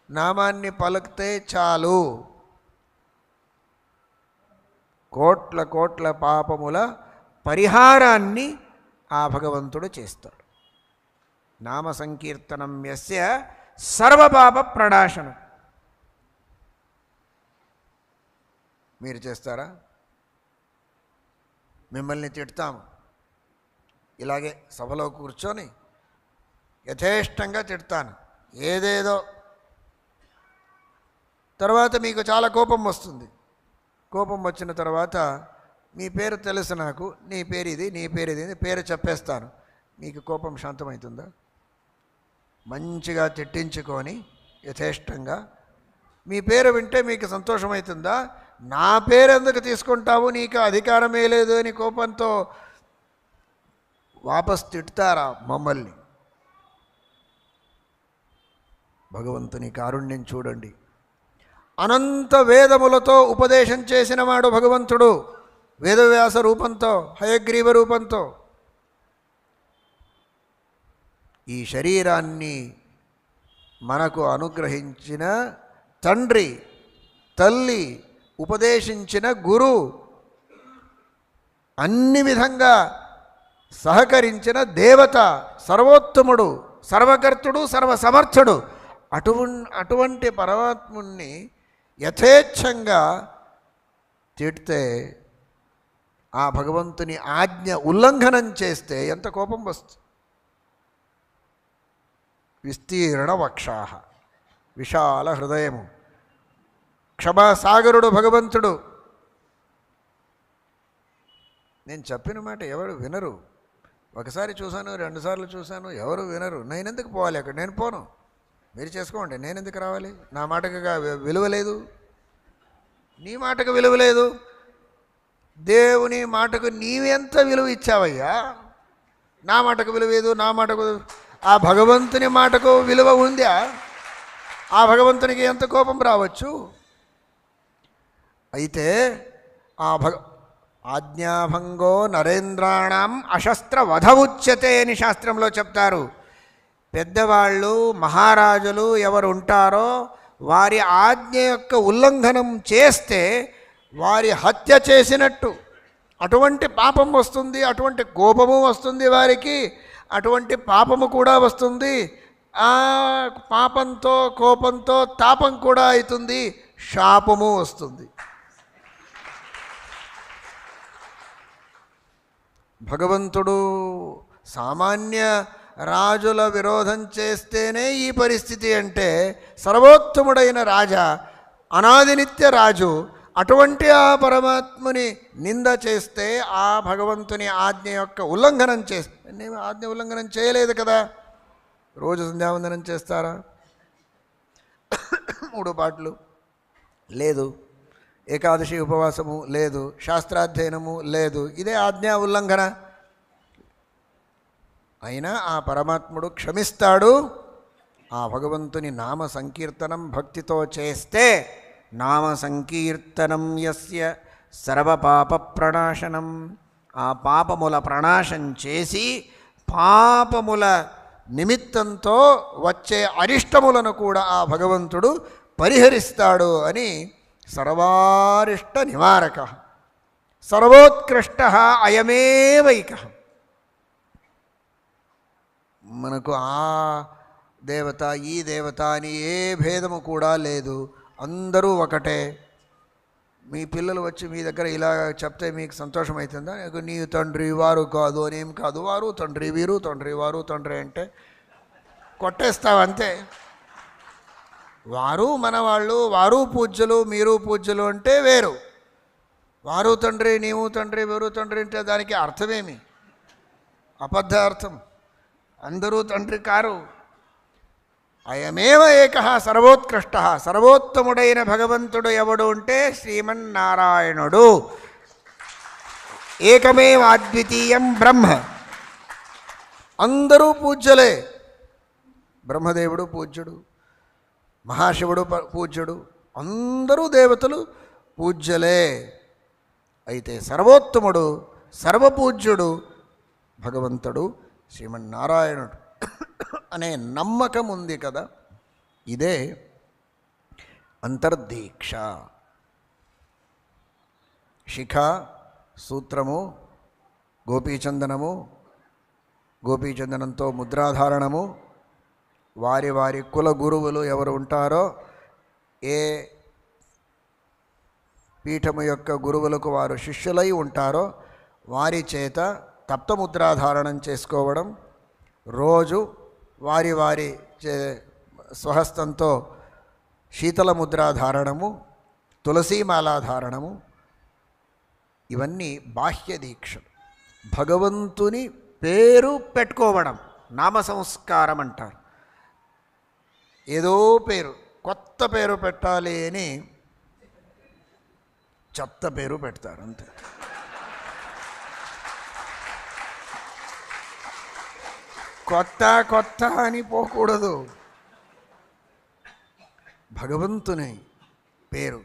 నామాన్ని పలికితే చాలు, కోట్ల కోట్ల పాపముల పరిహారాన్ని ఆ భగవంతుడు చేస్తాడు. నామ సంకీర్తనం యస్య సర్వపాప ప్రణాశనం. మీరు చేస్తారా? మిమ్మల్ని తిడతాము, ఇలాగే సభలో కూర్చొని యథేష్టంగా తిడతాను, ఏదేదో. తర్వాత మీకు చాలా కోపం వస్తుంది. కోపం వచ్చిన తర్వాత మీ పేరు తెలుసు నాకు, నీ పేరు ఇది, నీ పేరు ఇది, పేరు చెప్పేస్తాను. మీకు కోపం శాంతమవుతుందా? మంచిగా తిట్టించుకొని యథేష్టంగా మీ పేరు వింటే మీకు సంతోషమవుతుందా? నా పేరు ఎందుకు తీసుకుంటావు, నీకు అధికారమే లేదు అని కోపంతో వాపస్ తిడతారా మమ్మల్ని? భగవంతుని కారుణ్యం చూడండి. అనంత వేదములతో ఉపదేశం చేసినవాడు భగవంతుడు, వేదవ్యాస రూపంతో, హయగ్రీవ రూపంతో. ఈ శరీరాన్ని మనకు అనుగ్రహించిన తండ్రి, తల్లి, ఉపదేశించిన గురు, అన్ని విధంగా సహకరించిన దేవత, సర్వోత్తముడు, సర్వకర్తుడు, సర్వసమర్థుడు. అటువంటి పరమాత్ముణ్ణి యథేచ్ఛంగా తిడితే, ఆ భగవంతుని ఆజ్ఞ ఉల్లంఘనం చేస్తే ఎంత కోపం వస్తుంది. విస్తీర్ణ వక్షాహ, విశాల హృదయము, క్షమాసాగరుడు భగవంతుడు. నేను చెప్పిన మాట ఎవరు వినరు. ఒకసారి చూశాను, రెండుసార్లు చూశాను, ఎవరు వినరు. నేను ఎందుకు పోవాలి అక్కడ? నేను పోను, మీరు చేసుకోండి, నేను ఎందుకు రావాలి? నా మాటకు విలువ లేదు, నీ మాటకు విలువ లేదు. దేవుని మాటకు నీవెంత విలువ ఇచ్చావయ్యా? నా మాటకు విలువ లేదు, నా మాటకు. ఆ భగవంతుని మాటకు విలువ ఉందా? ఆ భగవంతునికి ఎంత కోపం రావచ్చు? అయితే ఆ ఆజ్ఞాభంగో నరేంద్రాణం అశస్త్ర వధ ఉచ్యతే అని శాస్త్రంలో చెప్తారు. పెద్దవాళ్ళు, మహారాజులు ఎవరు ఉంటారో వారి ఆజ్ఞ యొక్క ఉల్లంఘనం చేస్తే వారి హత్య చేసినట్టు. అటువంటి పాపం వస్తుంది, అటువంటి కోపము వస్తుంది వారికి, అటువంటి పాపము కూడా వస్తుంది. ఆ పాపంతో, కోపంతో తాపం కూడా అవుతుంది, శాపము వస్తుంది. భగవంతుడు సామాన్య రాజుల విరోధం చేస్తేనే ఈ పరిస్థితి అంటే, సర్వోత్తముడైన రాజా, అనాది నిత్య రాజు, అటువంటి ఆ పరమాత్ముని నింద చేస్తే, ఆ భగవంతుని ఆజ్ఞ యొక్క ఉల్లంఘనం చేస్తే, నేను ఆజ్ఞ ఉల్లంఘనం చేయలేదు కదా. రోజు సంధ్యావందనం చేస్తారా? 3 పాటలు లేదు, ఏకాదశి ఉపవాసము లేదు, శాస్త్రాధ్యయనము లేదు. ఇదే ఆజ్ఞా ఉల్లంఘన. అయినా ఆ పరమాత్ముడు క్షమిస్తాడు. ఆ భగవంతుని నామ సంకీర్తనం భక్తితో చేస్తే, నామ సంకీర్తనం యస్య సర్వపాప ప్రణాశనం, ఆ పాపముల ప్రణాశం చేసి పాపముల నిమిత్తంతో వచ్చే అరిష్టములను కూడా ఆ భగవంతుడు పరిహరిస్తాడు అని సర్వారిష్ట నివారక, సర్వోత్కృష్ట అయమేవైక. మనకు ఆ దేవత, ఈ దేవత అని ఏ భేదము కూడా లేదు, అందరూ ఒకటే. మీ పిల్లలు వచ్చి మీ దగ్గర ఇలా చెప్తే మీకు సంతోషం అవుతుందా? నీ తండ్రి వారు కాదు అని ఏం కాదు, వారు తండ్రి, వీరు తండ్రి, వారు తండ్రి అంటే కొట్టేస్తావు అంతే. వారు మనవాళ్ళు, వారు పూజ్యులు, మీరు పూజ్యులు అంటే వేరు. వారు తండ్రి, నీవు తండ్రి, వీరు తండ్రి అంటే దానికి అర్థమేమి? అబద్ధ అర్థం. అందరూ తండ్రి కారు. అయమేవ ఏక సర్వోత్కృష్ట, సర్వోత్తముడైన భగవంతుడు ఎవడు అంటే శ్రీమన్నారాయణుడు. ఏకమేవ అద్వితీయం బ్రహ్మ. అందరూ పూజ్యులే. బ్రహ్మదేవుడు పూజ్యుడు, మహాశివుడు పూజ్యుడు, అందరూ దేవతలు పూజ్యులే. అయితే సర్వోత్తముడు, సర్వపూజ్యుడు భగవంతుడు శ్రీమన్నారాయణుడు అనే నమ్మకం ఉంది కదా. ఇదే అంతర్దీక్ష. శిఖ, సూత్రము, గోపీచందనము, గోపీచందనంతో ముద్రాధారణము, వారి వారి కుల గురువులు ఎవరు ఉంటారో, ఏ పీఠము యొక్క గురువులకు వారు శిష్యులై ఉంటారో వారి చేత తప్తముద్రాధారణం చేసుకోవడం, రోజు వారి వారి స్వహస్తంతో శీతల ముద్రాధారణము, తులసీమాలాధారణము, ఇవన్నీ బాహ్య దీక్షలు. భగవంతుని పేరు పెట్టుకోవడం నామ సంస్కారం అంటారు. ఏదో పేరు, కొత్త పేరు పెట్టాలి అని చెత్త పేరు పెడతారు అంతే. కొత్త కొత్త అని పోకూడదు. భగవంతుని పేరు,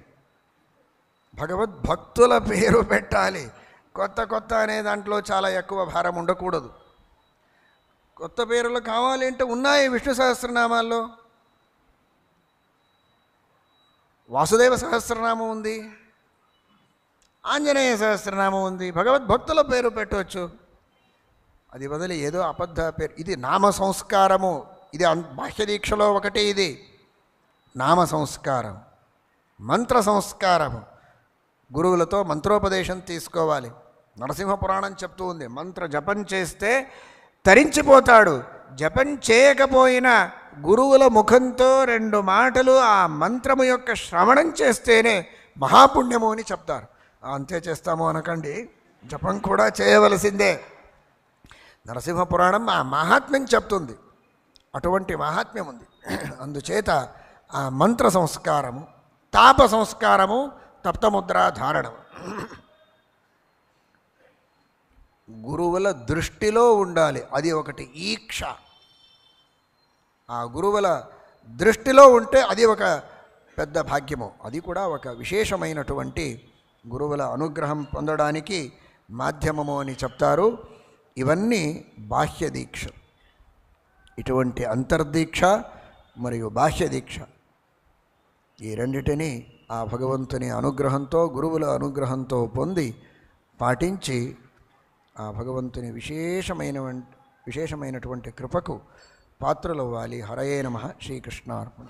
భగవద్భక్తుల పేరు పెట్టాలి. కొత్త కొత్త అనే దాంట్లో చాలా ఎక్కువ భారం ఉండకూడదు. కొత్త పేర్లు కావాలి అంటే ఉన్నాయి విష్ణు సహస్రనామాల్లో. వాసుదేవ సహస్రనామం ఉంది, ఆంజనేయ సహస్రనామం ఉంది. భగవద్భక్తుల పేరు పెట్టవచ్చు. అది బదులు ఏదో అబద్ధ పేరు. ఇది నామ సంస్కారము. ఇది బాహ్య దీక్షలో ఒకటి. ఇది నామ సంస్కారం, మంత్ర సంస్కారము. గురువులతో మంత్రోపదేశం తీసుకోవాలి. నరసింహపురాణం చెప్తూ ఉంది, మంత్ర జపం చేస్తే తరించిపోతాడు. జపం చేయకపోయినా గురువుల ముఖంతో 2 మాటలు ఆ మంత్రము యొక్క శ్రవణం చేస్తేనే మహాపుణ్యము అని చెప్తారు. అంతే చేస్తాము అనకండి, జపం కూడా చేయవలసిందే. నరసింహపురాణం ఆ మహాత్మ్యం చెప్తుంది. అటువంటి మహాత్మ్యం ఉంది. అందుచేత ఆ మంత్ర సంస్కారము, తాప సంస్కారము, తప్తముద్రా ధారణము గురువుల దృష్టిలో ఉండాలి. అది ఒకటి ఈక్ష. ఆ గురువుల దృష్టిలో ఉంటే అది ఒక పెద్ద భాగ్యము. అది కూడా ఒక విశేషమైనటువంటి గురువుల అనుగ్రహం పొందడానికి మాధ్యమము అని చెప్తారు. ఇవన్నీ బాహ్య దీక్ష. ఇటువంటి అంతర్దీక్ష మరియు బాహ్య దీక్ష, ఈ రెండిటిని ఆ భగవంతుని అనుగ్రహంతో, గురువుల అనుగ్రహంతో పొంది పాటించి ఆ భగవంతుని విశేషమైనటువంటి కృపకు పాత్రలవ్వాలి. హరయే నమః. శ్రీకృష్ణార్పణ.